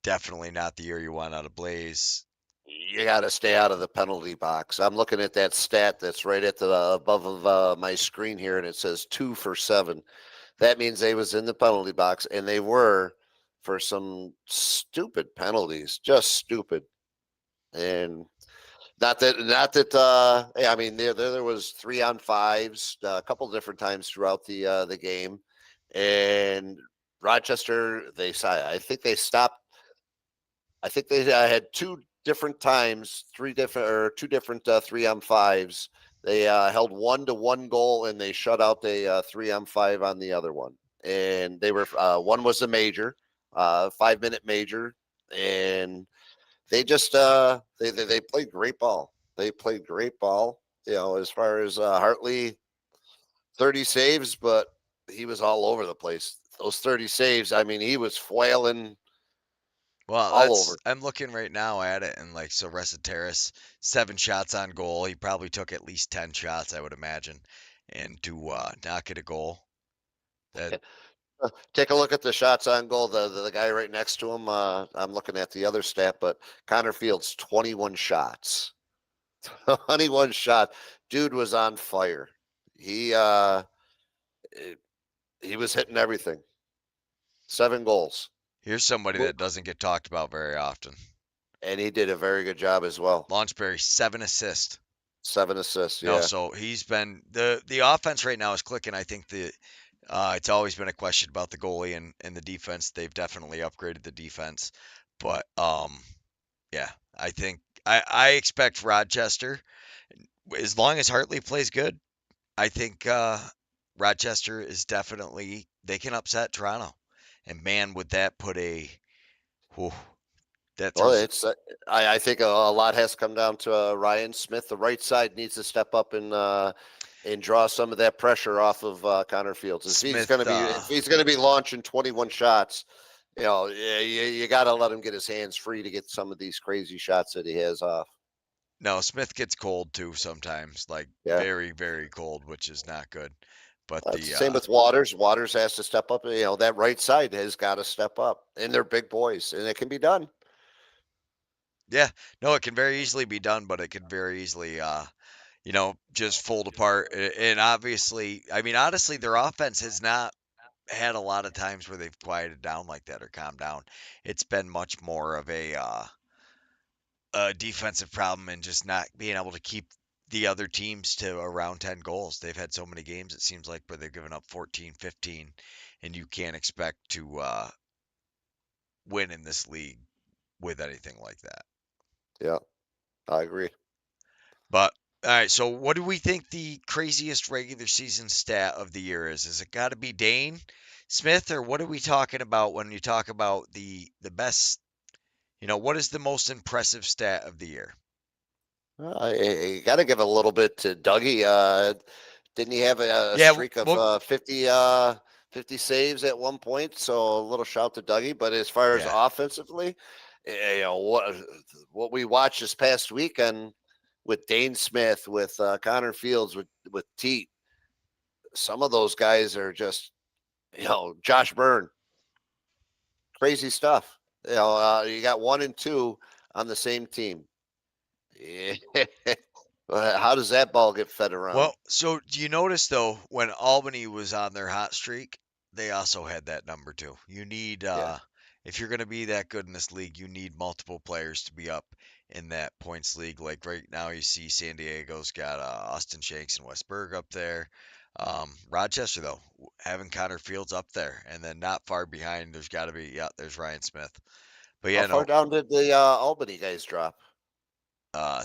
definitely not the year you want out of Blaze. You got to stay out of the penalty box. I'm looking at that stat that's right at the above of my screen here, and it says 2 for 7. That means they was in the penalty box, and they were for some stupid penalties, just stupid. And not that I mean there was 3-on-5s a couple different times throughout the game, and Rochester I think they had 2 different times, 2 different 3-on-5s. They held 1-1 goal, and they shut out a 3-on-5 on the other one. And they were one was a major, 5-minute major, and they just they played great ball. They played great ball. As far as Hartley, 30 saves, but he was all over the place. Those 30 saves, I mean, he was flailing Well, all over. I'm looking right now at it, and like, so Resett Terrace, 7 shots on goal. He probably took at least 10 shots, I would imagine, and to not get a goal. That Take a look at the shots on goal. The guy right next to him. I'm looking at the other stat, but Connor Fields 21 shots. 21 shot. Dude was on fire. He he was hitting everything. 7 goals, Here's somebody that doesn't get talked about very often. and he did a very good job as well. Launchberry, 7 assists. 7 assists. No, Yeah. so he's been the offense right now is clicking. I think it's always been a question about the goalie and the defense. They've definitely upgraded the defense, but yeah, I think I expect Rochester, as long as Hartley plays good, I think Rochester is definitely, they can upset Toronto, and man, would that put whew, that Well, throws it's I think a lot has come down to Ryan Smith. The right side needs to step up and draw some of that pressure off of Connor Fields. If he's Smith. going to be launching 21 shots, you got to let him get his hands free to get some of these crazy shots that he has off. No, Smith gets cold too sometimes, like Yeah. very, very cold, which is not good. But It's the same with Waters. Waters has to step up. That right side has got to step up, and they're big boys, and it can be done. yeah, no, it can very easily be done, but it could very easily, just fold apart. And obviously, I mean, honestly, their offense has not had a lot of times where they've quieted down like that or calmed down. It's been much more of a defensive problem and just not being able to keep the other teams to around 10 goals. They've had so many games, it seems like, where they've given up 14, 15, and you can't expect to win in this league with anything like that. Yeah, I agree. But all right, so what do we think the craziest regular season stat of the year is? Is it got to be Dane Smith, or what are we talking about when you talk about the best? What is the most impressive stat of the year? You got to give a little bit to Dougie. Didn't he have a Yeah, streak of well, 50 saves at one point? So a little shout to Dougie. But as far as yeah. offensively, what we watched this past weekend with Dane Smith, with Connor Fields, with Teat, some of those guys are just, Josh Byrne, crazy stuff. You got 1 and 2 on the same team. Yeah. How does that ball get fed around? Well, so do you notice though, when Albany was on their hot streak, they also had that number too. You need if you're going to be that good in this league, you need multiple players to be up in that points league. Like right now, you see San Diego's got Austin Shanks and Westberg up there. Rochester though, having Connor Fields up there, and then not far behind, there's got to be there's Ryan Smith. But How yeah, far no, down did the Albany guys drop?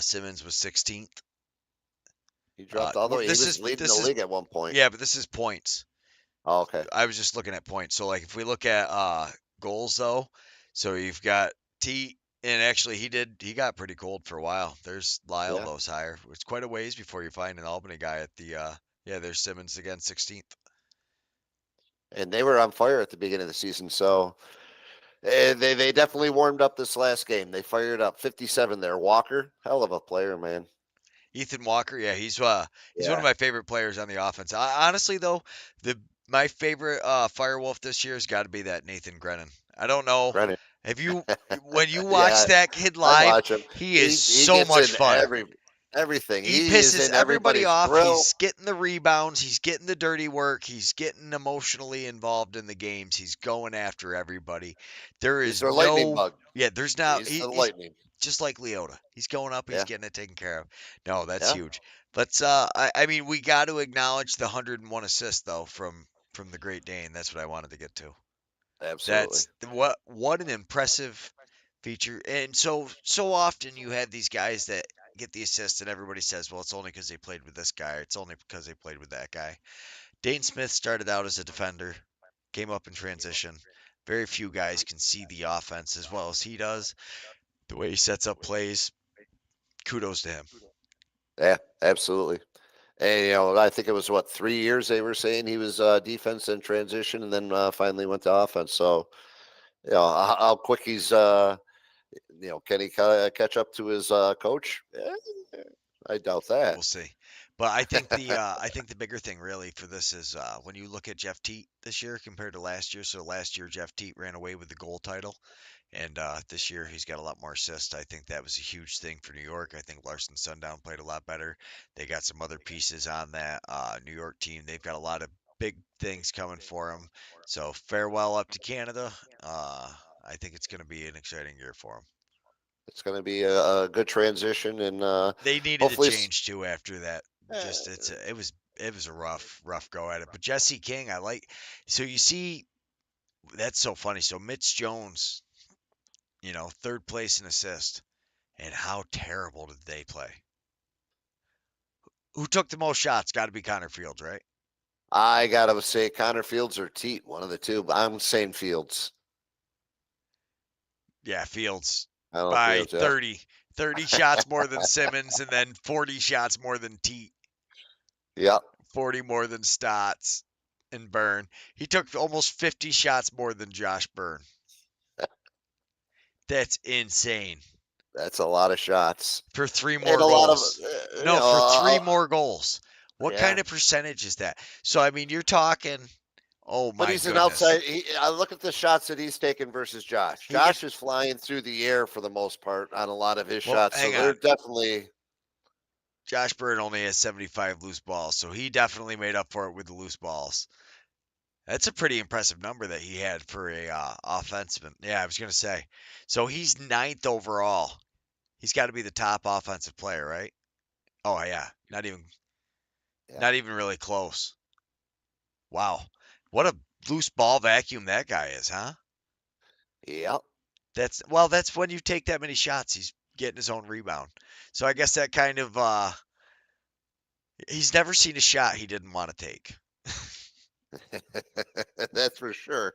Simmons was 16th. He dropped all the way. He was leading the league at one point. Yeah, but this is points. Oh, okay. I was just looking at points. So like if we look at goals though, so you've got T, and actually he got pretty cold for a while. There's Lyle those higher. It's quite a ways before you find an Albany guy at the there's Simmons again, 16th. And they were on fire at the beginning of the season, so they definitely warmed up this last game. They fired up 57 there. Walker, hell of a player, man. Ethan Walker, yeah, he's one of Yeah, my favorite players on the offense. Honestly, though, my favorite Firewolf this year has got to be that Nathan Grennan. I don't know. Brennan. Have you when you watch Yeah, that kid I live, watch him. he is He so gets much in fun. everything. He He is pisses in everybody everybody's off. grill. He's getting the rebounds. He's getting the dirty work. He's getting emotionally involved in the games. He's going after everybody. There He's is their lightning no, bug. yeah, there's not. He's the He's lightning. just like Leota. He's going up. He's Yeah, getting it taken care of. No, that's yeah, huge. But I mean, we got to acknowledge the 101 assists though from the Great Dane. That's what I wanted to get to. absolutely. That's what an impressive feature. And so often you have these guys that get the assist and everybody says, well, it's only because they played with this guy. It's only because they played with that guy. Dane Smith started out as a defender, came up in transition. Very few guys can see the offense as well as he does. The way he sets up plays, kudos to him. Yeah, absolutely. And I think it was 3 years they were saying he was defense in transition, and then finally went to offense. So how quick he's can he catch up to his coach? I doubt that. We'll see. But I think the bigger thing really for this is when you look at Jeff Teat this year compared to last year. So last year Jeff Teat ran away with the goal title, and this year he's got a lot more assists. I think that was a huge thing for New York. I think Larson Sundown played a lot better. They got some other pieces on that New York team. They've got a lot of big things coming for them. So farewell up to Canada. I think it's going to be an exciting year for them. It's going to be a good transition, and They needed a hopefully, change too after that. Just it was a rough go at it. But Jesse King, I like. So you see, that's so funny. So Mitch Jones, third place in assist, and how terrible did they play? Who took the most shots? Got to be Connor Fields, right? I gotta say Connor Fields or Teat, one of the two. But I'm saying Fields. Yeah, Fields I don't know by Fields. Yeah. 30 shots more than Simmons, and then 40 shots more than Teat, Yeah. 40 more than Stotts and Byrne. He took almost 50 shots more than Josh Byrne. That's insane. That's a lot of shots For three and more a lot of goals. No, for three more goals. What yeah. kind of percentage is that? So I mean, you're talking. Oh But my he's goodness. an outside. I look at the shots that he's taken versus Josh. Josh is flying through the air for the most part on a lot of his shots. So they're definitely. Josh Byrne only has 75 loose balls, so he definitely made up for it with the loose balls. That's a pretty impressive number that he had for a offenseman. Yeah, I was gonna say. So he's ninth overall. He's got to be the top offensive player, right? Oh yeah, not even really close. Wow, what a loose ball vacuum that guy is, huh? Yeah. That's when you take that many shots, he's getting his own rebound. So I guess that kind of he's never seen a shot he didn't want to take. That's for sure.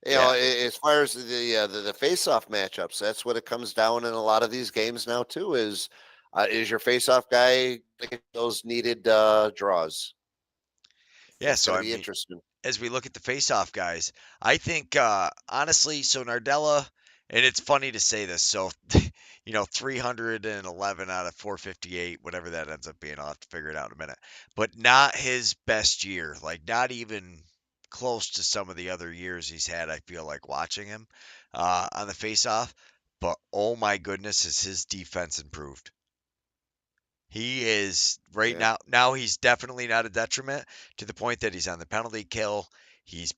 Yeah. As far as the face-off matchups, that's what it comes down in a lot of these games now too. Is your face-off guy get those needed draws? Yeah, It's so going I to be mean, interesting. as we look at the face-off guys, I think honestly, so Nardella, and it's funny to say this, so 311 out of 458, whatever that ends up being, I'll have to figure it out in a minute. But not his best year, like not even close to some of the other years he's had. I feel like watching him on the face-off, but oh my goodness, has his defense improved? He is right Yeah. now he's definitely not a detriment to the point that he's on the penalty kill. He's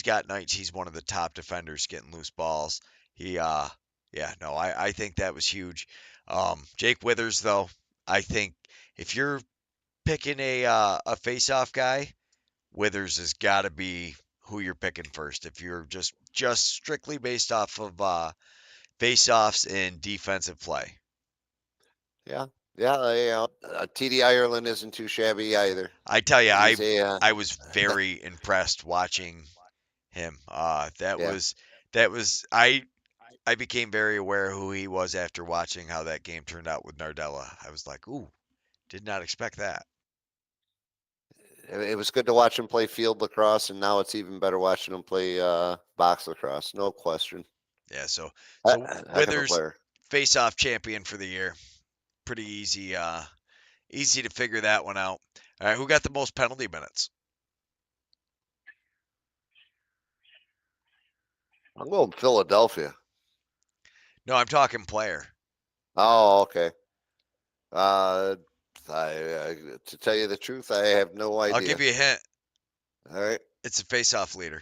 got nights he's one of the top defenders getting loose balls. I think that was huge. Jake Withers though, I think if you're picking a face-off guy, Withers has got to be who you're picking first. If you're just strictly based off of face-offs and defensive play. Yeah. Yeah. TD Ireland isn't too shabby either. I tell you, He's I was very impressed watching him. That Yeah. was I became very aware who he was after watching how that game turned out with Nardella. I was like, ooh, did not expect that. It was good to watch him play field lacrosse, and now it's even better watching him play box lacrosse. No question. Yeah, so Heck of a Withers player. face-off champion for the year. pretty easy to figure that one out. All right, who got the most penalty minutes? I'm going Philadelphia. No, I'm talking player. Oh, okay. To tell you the truth, I have no idea. I'll give you a hint. All right. It's a face-off leader.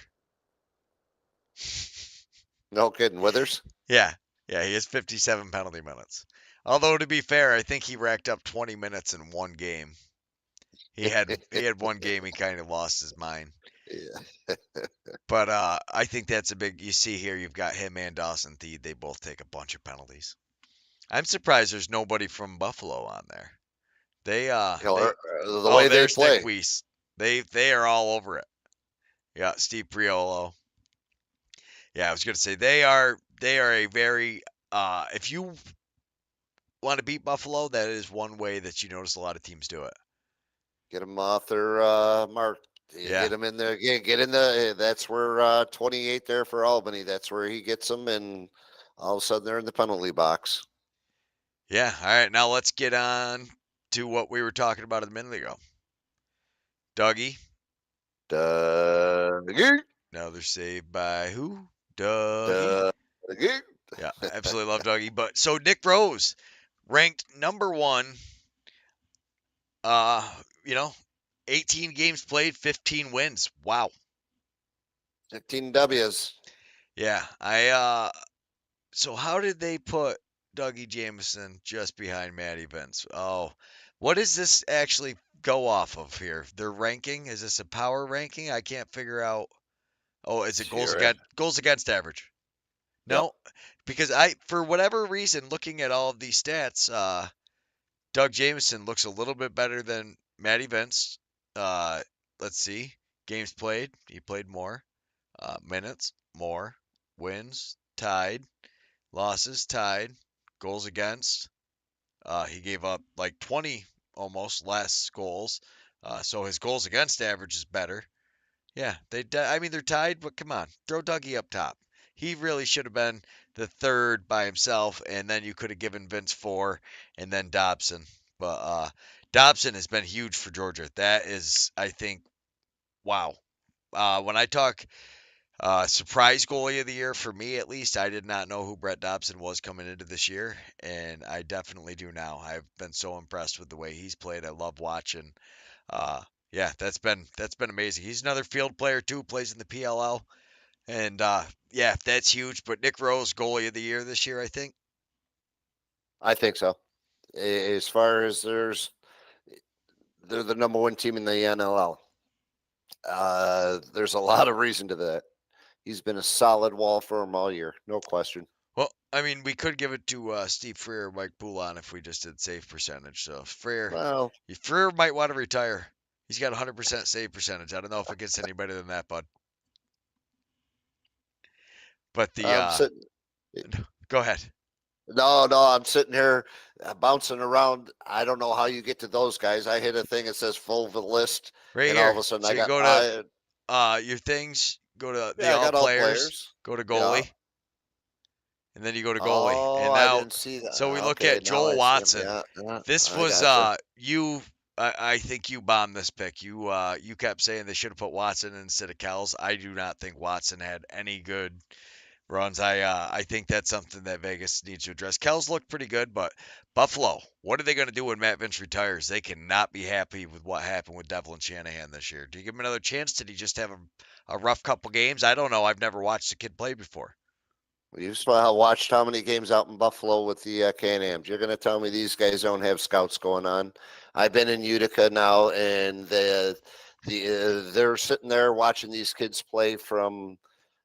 No kidding. Withers? Yeah, he has 57 penalty minutes. Although to be fair, I think he racked up 20 minutes in one game. He had one game he kind of lost his mind. Yeah. But I think that's a big. You see here, you've got him and Dawson Thied. They both take a bunch of penalties. I'm surprised there's nobody from Buffalo on there. They The way they there's play. Nick Weiss. They are all over it. Yeah, Steve Priolo. Yeah, I was gonna say they are a very if you want to beat Buffalo, that is one way that you notice a lot of teams do it. Get them off their mark. Yeah. Get them in there. Get in the. That's where 28 there for Albany. That's where he gets them, and all of a sudden they're in the penalty box. Yeah. All right. Now let's get on to what we were talking about a minute ago. Dougie. Dougie. Another save by who? Dougie. Dougie. Yeah, I absolutely love Dougie. But so Nick Rose ranked number 1. 18 games played, 15 wins. Wow. 15 W's. Yeah. So how did they put Dougie Jamison just behind Matty Vince? Oh, what does this actually go off of here? Their ranking? Is this a power ranking? I can't figure out. Oh, is it goals against average? No, because for whatever reason, looking at all of these stats, Doug Jamison looks a little bit better than Matty Vince. Let's see. Games played. He played more. Minutes, more. Wins, tied. Losses, tied. Goals against. He gave up like 20 almost less goals. So his goals against average is better. Yeah, they're tied, but come on. Throw Dougie up top. He really should have been the third by himself, and then you could have given Vince 4 and then Dobson. But Dobson has been huge for Georgia. That is, I think, wow. When I talk surprise goalie of the year, for me at least, I did not know who Brett Dobson was coming into this year, and I definitely do now. I've been so impressed with the way he's played. I love watching. Yeah, that's been amazing. He's another field player too, plays in the PLL, and yeah, that's huge. But Nick Rose, goalie of the year this year, I think. I think so. As far as they're the number 1 team in the NLL. There's a lot of reason to that. He's been a solid wall for him all year, no question. Well, I mean, we could give it to Steve Freer or Mike Poulon if we just did save percentage. So Freer might want to retire. He's got 100% save percentage. I don't know if it gets any better than that, bud. But go ahead. No, I'm sitting here bouncing around. I don't know how you get to those guys. I hit a thing that says full of a list, right and here. all of a sudden so I got go to your things. Go to the all players. Go to goalie. And then you go to goalie. Oh, and now, I didn't see that. So we look at Joel Watson. This was you. I think you bombed this pick. You kept saying they should have put Watson instead of Kells. I do not think Watson had any good runs. I think that's something that Vegas needs to address. Kells looked pretty good, but Buffalo, what are they going to do when Matt Vince retires? They cannot be happy with what happened with Devlin Shanahan this year. Do you give him another chance? Did he just have a rough couple games? I don't know. I've never watched the kid play before. You've watched how many games out in Buffalo with the Can-Ams. You're going to tell me these guys don't have scouts going on. I've been in Utica now, and they're sitting there watching these kids play from,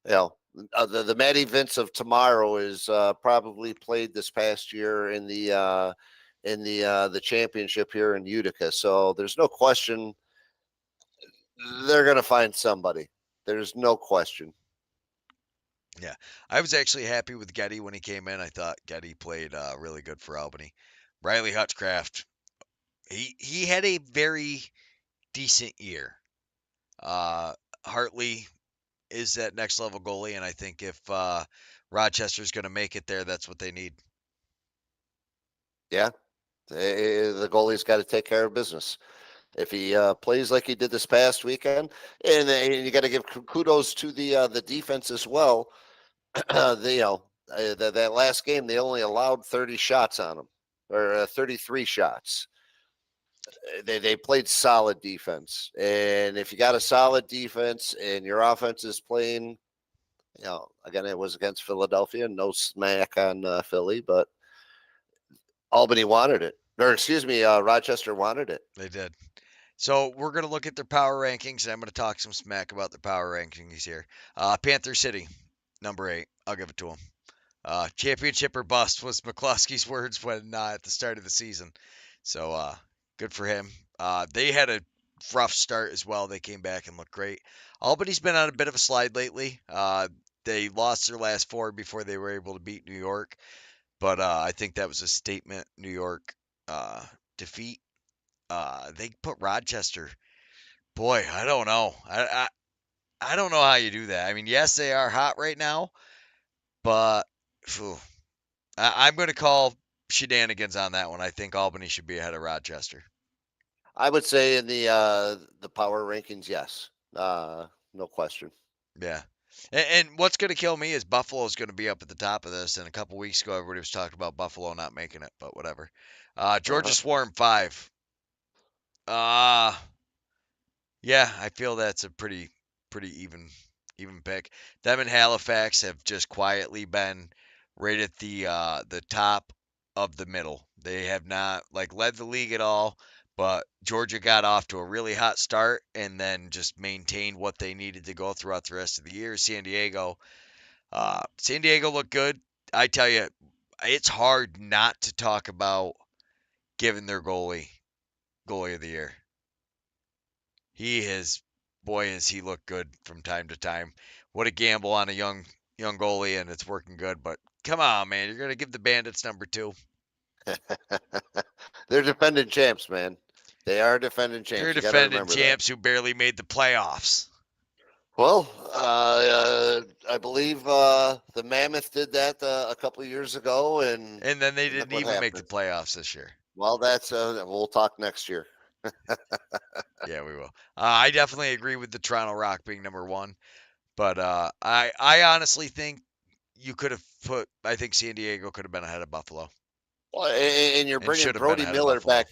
the Matty Vince of tomorrow is probably played this past year in the championship here in Utica. So there's no question they're going to find somebody. There's no question. Yeah, I was actually happy with Getty when he came in. I thought Getty played really good for Albany. Riley Hutchcraft, he had a very decent year. Hartley is that next level goalie, and I think if Rochester's going to make it there, that's what they need. Yeah, The goalie's got to take care of business. If he plays like he did this past weekend, and you got to give kudos to the defense as well. That last game they only allowed 30 shots on him, or 33 shots. They played solid defense, and if you got a solid defense and your offense is playing, again it was against Philadelphia, no smack on Philly, but Albany wanted it, or excuse me, Rochester wanted it. They did. So we're going to look at their power rankings, and I'm going to talk some smack about their power rankings here. Panther City, number 8. I'll give it to them. Championship or bust was McCluskey's words when at the start of the season. So good for him. They had a rough start as well. They came back and looked great. Albany's been on a bit of a slide lately. They lost their last 4 before they were able to beat New York. But I think that was a statement New York defeat. They put Rochester. Boy, I don't know. I don't know how you do that. I mean, yes, they are hot right now, but I'm going to call shenanigans on that one. I think Albany should be ahead of Rochester. I would say in the power rankings, yes, no question. Yeah. And what's going to kill me is Buffalo is going to be up at the top of this. And a couple weeks ago, everybody was talking about Buffalo not making it, but whatever. Georgia Swarm 5. Yeah, I feel that's a pretty even pick. Them and Halifax have just quietly been right at the top of the middle. They have not led the league at all, but Georgia got off to a really hot start and then just maintained what they needed to go throughout the rest of the year. San Diego looked good. I tell you, it's hard not to talk about giving their goalie of the year. He has, boy, has he looked good from time to time. What a gamble on a young goalie, and it's working good. But come on, man, you're gonna give the Bandits number 2. They're defending champs, man. They are defending champs. They're defending champs who barely made the playoffs. Well, I believe the Mammoth did that a couple of years ago, and then they didn't even make the playoffs this year. Well, that's we'll talk next year. Yeah, we will. I definitely agree with the Toronto Rock being number 1, but I honestly think you could have put. I think San Diego could have been ahead of Buffalo. Well, and you're bringing Brody Miller back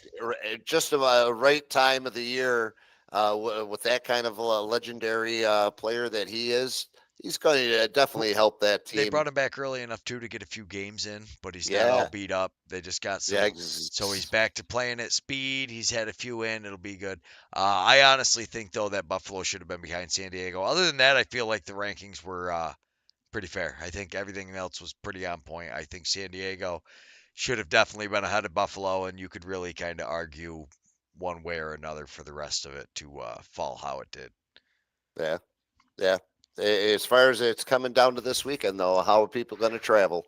just about right time of the year with that kind of a legendary player that he is. He's going to definitely help that team. They brought him back early enough too to get a few games in, but he's not all beat up. They just got some, so he's back to playing at speed. He's had a few in. It'll be good. I honestly think though that Buffalo should have been behind San Diego. Other than that, I feel like the rankings were pretty fair. I think everything else was pretty on point. I think San Diego should have definitely been ahead of Buffalo, and you could really kind of argue one way or another for the rest of it to fall how it did. Yeah. As far as it's coming down to this weekend, though, how are people going to travel?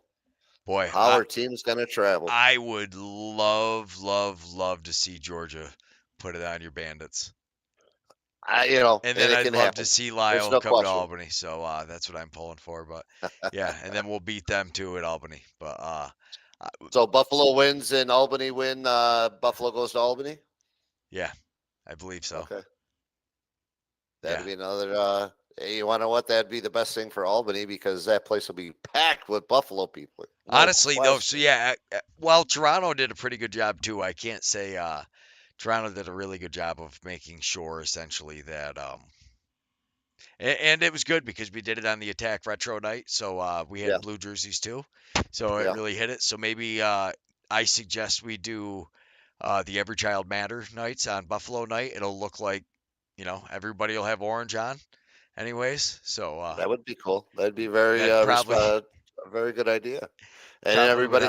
Boy, how are teams going to travel? I would love to see Georgia put it on your Bandits. And then I'd love to see Lyle come to Albany. So that's what I'm pulling for. But yeah, and then we'll beat them too at Albany. But so Buffalo wins and Albany win. Buffalo goes to Albany. Yeah, I believe so. Okay, that'd be another. You want to know what? That'd be the best thing for Albany because that place will be packed with Buffalo people. Honestly, though, so yeah, well, Toronto did a pretty good job too. I can't say Toronto did a really good job of making sure, essentially, that and it was good because we did it on the Attack Retro night, so we had blue jerseys too, so it really hit it. So maybe I suggest we do the Every Child Matter nights on Buffalo night. It'll look like everybody will have orange on. Anyways, so that would be cool. That'd be very a very good idea, and everybody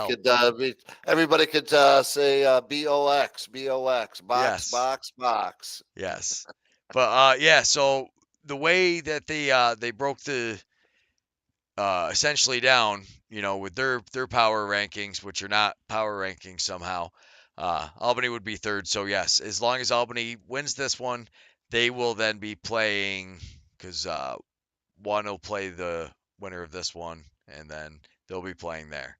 could say BOX, box. Yes, but so the way that they broke the essentially down, with their power rankings, which are not power rankings somehow, Albany would be 3rd. So yes, as long as Albany wins this one, they will then be playing because. One will play the winner of this one, and then they'll be playing there.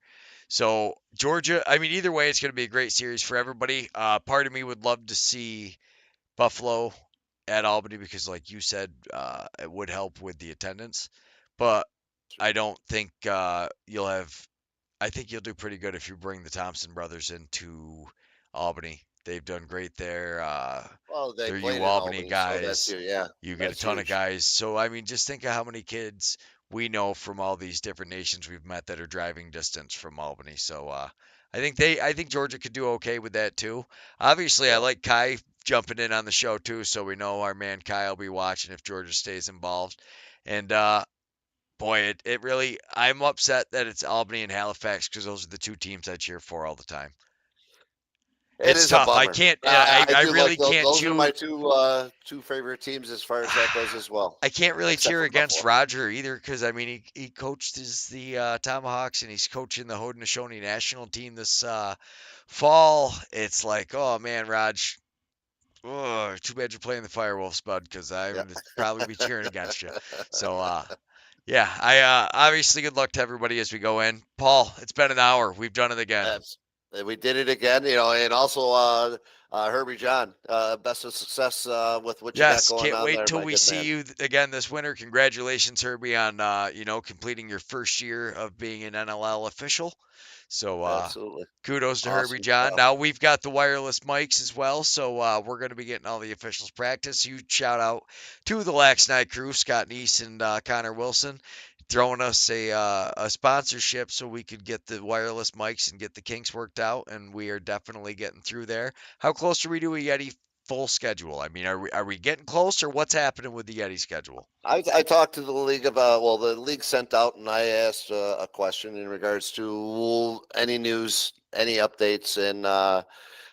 So Georgia, I mean, either way, it's going to be a great series for everybody. Part of me would love to see Buffalo at Albany because, like you said, it would help with the attendance. But Sure. I don't think you'll have. I think you'll do pretty good if you bring the Thompson brothers into Albany. They've done great there. Well, they They're played U in Albany Albany, so that's guys. yeah, You get a that's ton of huge. guys. So I mean, just think of how many kids we know from all these different nations we've met that are driving distance from Albany. So I think Georgia could do okay with that too. Obviously, I Yeah. like Kai jumping in on the show too, so we know our man Kai will be watching if Georgia stays involved. And boy, it really I'm upset that it's Albany and Halifax because those are the two teams I cheer for all the time. It It's is a tough. I bummer. can't. I I do like really can't those are chew. my two favorite teams as far as that goes as well, I can't really except cheer for against Buffalo. Roger either because I mean he coached the Tomahawks and he's coaching the Haudenosaunee national team this fall. It's like, oh man, Raj, oh, too bad you're playing the Firewolves, bud, because I Yeah. would probably be cheering against you. So yeah, I obviously good luck to everybody as we go in. Paul, it's been an hour. We've done it again. We did it again, and also Herbie John, best of success with what you got Yes, going can't on wait there, till my we good see man. you again this winter. Congratulations, Herbie, on completing your first year of being an NLL official. So Absolutely kudos to Herbie awesome John. stuff. Now we've got the wireless mics as well, so we're going to be getting all the officials practice. Huge shout out to the Lax Night crew, Scott Neese and Connor Wilson, throwing us a sponsorship so we could get the wireless mics and get the kinks worked out, and we are definitely getting through there. How close are we to a Yeti full schedule? I mean, are we getting close, or what's happening with the Yeti schedule? I talked to the league about the league sent out and I asked a question in regards to any news, any updates, and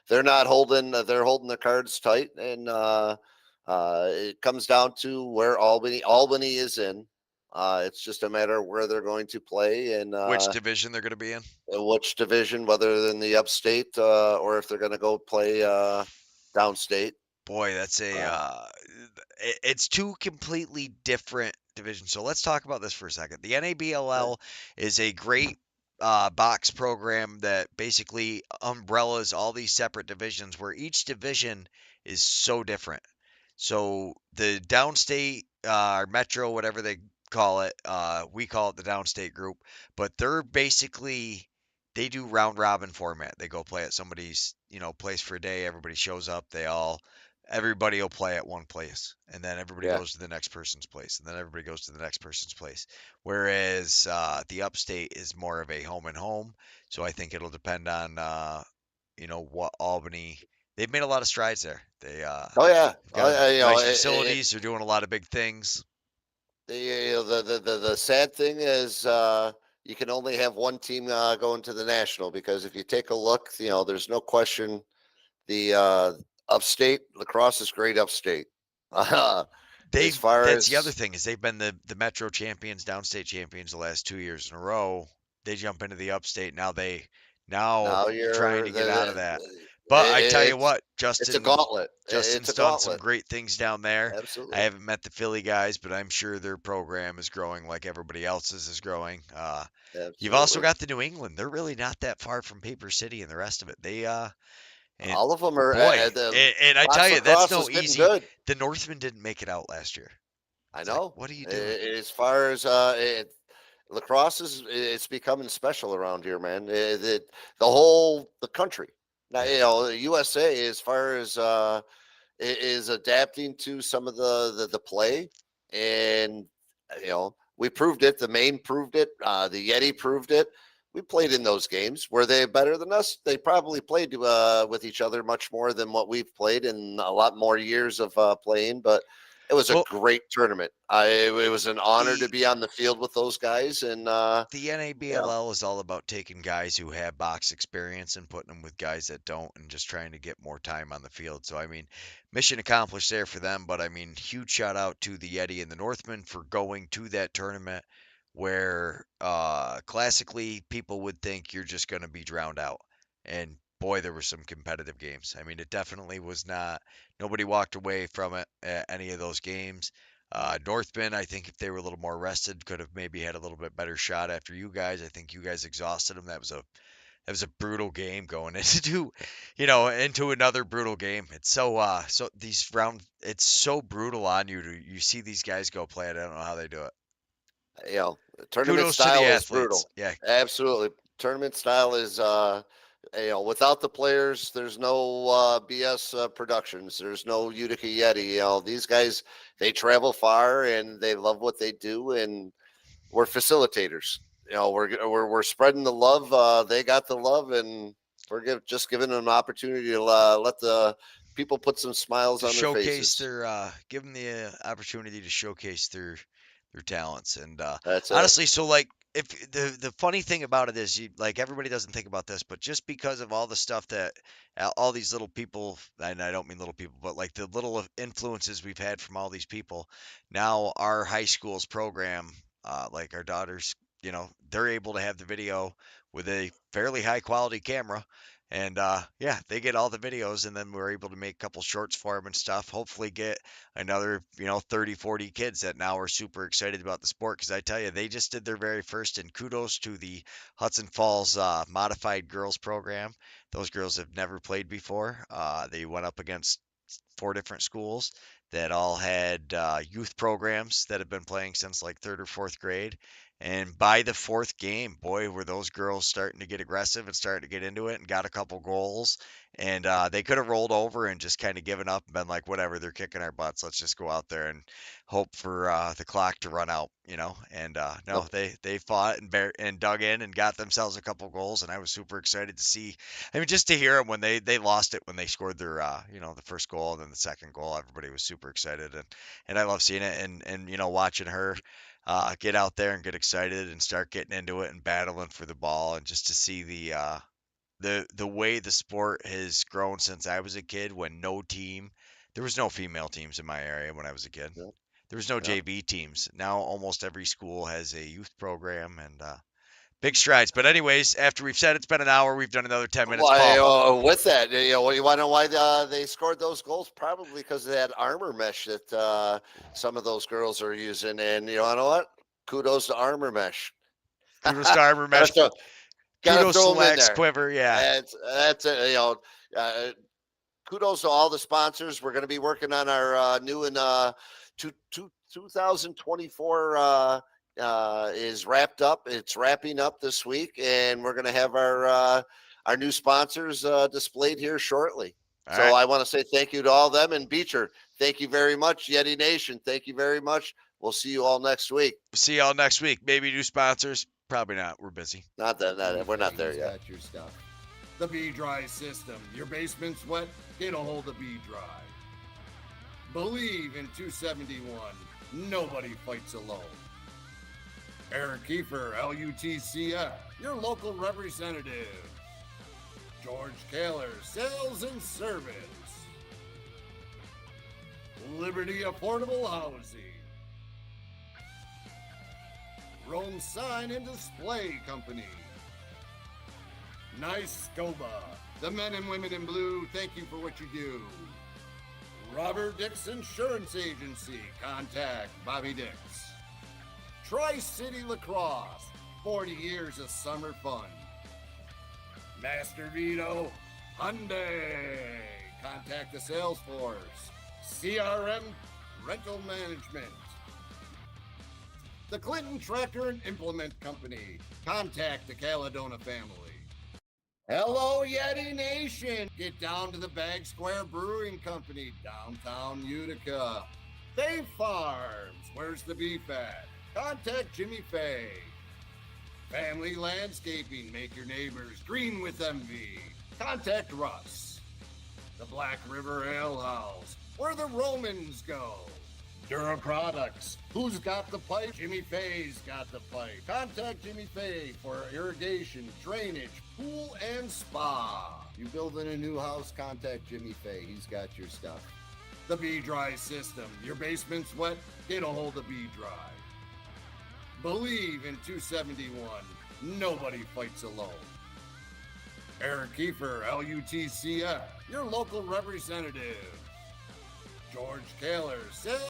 they're not holding they're holding the cards tight, and it comes down to where Albany is in. It's just a matter of where they're going to play and Which division they're going to be in? which division, whether in the upstate or if they're going to go play downstate. Boy, that's Uh, it's two completely different divisions. So let's talk about this for a second. The yeah, NABLL is a great box program that basically umbrellas all these separate divisions where each division is so different. So the downstate or metro, whatever they call it, we call it the downstate group, but they're basically they do round robin format. They go play at somebody's, place for a day. Everybody shows up. Everybody will play at one place, and then everybody yeah. goes to the next person's place, and then everybody goes to the next person's place. Whereas the upstate is more of a home and home. So I think it'll depend on what Albany. They've made a lot of strides there. Oh yeah. They've got nice It, facilities. They're doing a lot of big things. the sad thing is you can only have one team going to the national because if you take a look, there's no question the upstate lacrosse is great upstate. As They've far That's the other as thing is they've been the Metro champions, downstate champions the last 2 years in a row. They jump into the upstate now now they're trying you're to get out of that. But I tell you what, it's a gauntlet. It's a Justin's done some gauntlet. great things down there. I Absolutely, haven't met the Philly guys, but I'm sure their program is growing like everybody else's is growing. You've also absolutely. got the New England. They're really not that far from Paper City and the rest of it. And All of them are boy, the and I tell box you, that's lacrosse is no getting easy. good. The Northmen didn't make it out last year. I It's like, know. what are you doing? As far as lacrosse is, it's becoming special around here, man. The country. Now, Yeah. the USA, as far as is adapting to some of the play, and we proved it. The Maine proved it. The Yeti proved it. We played in those games. Were they better than us? They probably played with each other much more than what we've played in a lot more years of playing. But it was a Well, great tournament. It was an honor to the be on the field with those guys. And the NABLL is all about taking guys who have box experience and putting them with guys that don't and just trying to get more time on the field. So, I mean, mission accomplished there for them. But, I mean, huge shout out to the Yeti and the Northmen for going to that tournament where classically people would think you're just going to be drowned out. And boy, there were some competitive games. I mean, it definitely was not, nobody walked away from it at any of those games. Northman, I think if they were a little more rested, could have maybe had a little bit better shot after you guys. I think you guys exhausted them. That was a brutal game going into into another brutal game. It's so these round it's so brutal on you to you see these guys go play it. I don't know how they do it. You know, tournament Kudos to the style is athletes. brutal. Yeah, Absolutely. Tournament style is without the players, there's no BS productions. There's no Utica Yeti. These guys, they travel far and they love what they do, and we're facilitators. We're spreading the love. They got the love, and we're just giving them an opportunity to let the people put some smiles to on their showcase faces. give them the opportunity to showcase their talents. And That's it. honestly, so like if the funny thing about it is like everybody doesn't think about this, but just because of all the stuff that all these little people, and I don't mean little people, but like the little influences we've had from all these people, now our high school's program, like our daughters, they're able to have the video with a fairly high quality camera. And yeah, they get all the videos, and then we're able to make a couple shorts for them and stuff. Hopefully, get another 30, 40 kids that now are super excited about the sport. Because I tell you, they just did their very first, and kudos to the Hudson Falls modified girls program. Those girls have never played before. They went up against 4 different schools that all had youth programs that have been playing since like third or fourth grade. And by the fourth game, boy, were those girls starting to get aggressive and starting to get into it and got a couple goals. And they could have rolled over and just kind of given up and been like, whatever, they're kicking our butts. Let's just go out there and hope for the clock to run out. And no, Nope. they fought and dug in and got themselves a couple goals. And I was super excited to see. I mean, just to hear them when they lost it when they scored their the first goal and then the second goal. Everybody was super excited, and I love seeing it and watching her get out there and get excited and start getting into it and battling for the ball, and just to see the way the sport has grown since I was a kid, when there was no female teams in my area when I was a kid. Yep. There was no Yep. JV teams. Now almost every school has a youth program, and big strides. But anyways, after we've said it's been an hour, we've done another 10 minutes. Why, Paul, with that, you want to know why they scored those goals? Probably because of that armor mesh that some of those girls are using. And you know what? Kudos to armor mesh. kudos to Armor Gotta Mesh. throw, gotta Kudos to throw them in Lax there. Quiver. Yeah. That's it. Uh, Kudos to all the sponsors. We're going to be working on our new and 2024 is wrapped up. It's wrapping up this week, and we're going to have our new sponsors displayed here shortly. All So right. I want to say thank you to all of them. And Beecher, thank you very much. Yeti Nation, thank you very much. We'll see you all next week. See y'all next week. Maybe new sponsors. Probably not. We're busy. We're not there He's yet. got your stuff. The B-Dry system. Your basement's wet? It'll hold the B-Dry. Believe in 271. Nobody fights alone. Eric Kiefer, LUTCF, your local representative. George Kaler, Sales and Service. Liberty Affordable Housing. Rome Sign and Display Company. Nice Scoba. The men and women in blue, thank you for what you do. Robert Dix Insurance Agency. Contact Bobby Dix. Tri-City Lacrosse. 40 years of summer fun. Master Vito Hyundai. Contact the sales force. CRM Rental Management. The Clinton Tractor and Implement Company. Contact the Caledona family. Hello, Yeti Nation. Get down to the Bag Square Brewing Company, downtown Utica. Fay Farms. Where's the beef at? Contact Jimmy Fay. Family Landscaping. Make your neighbors green with envy. Contact Russ. The Black River Ale House. Where the Romans go. Dura Products. Who's got the pipe? Jimmy Fay's got the pipe. Contact Jimmy Fay for irrigation, drainage, pool, and spa. You building a new house? Contact Jimmy Fay. He's got your stuff. The B-Dry system. Your basement's wet? It'll hold the B-Dry. Believe in 271. Nobody fights alone. Eric Kiefer, LUTCF, your local representative. George Kaler,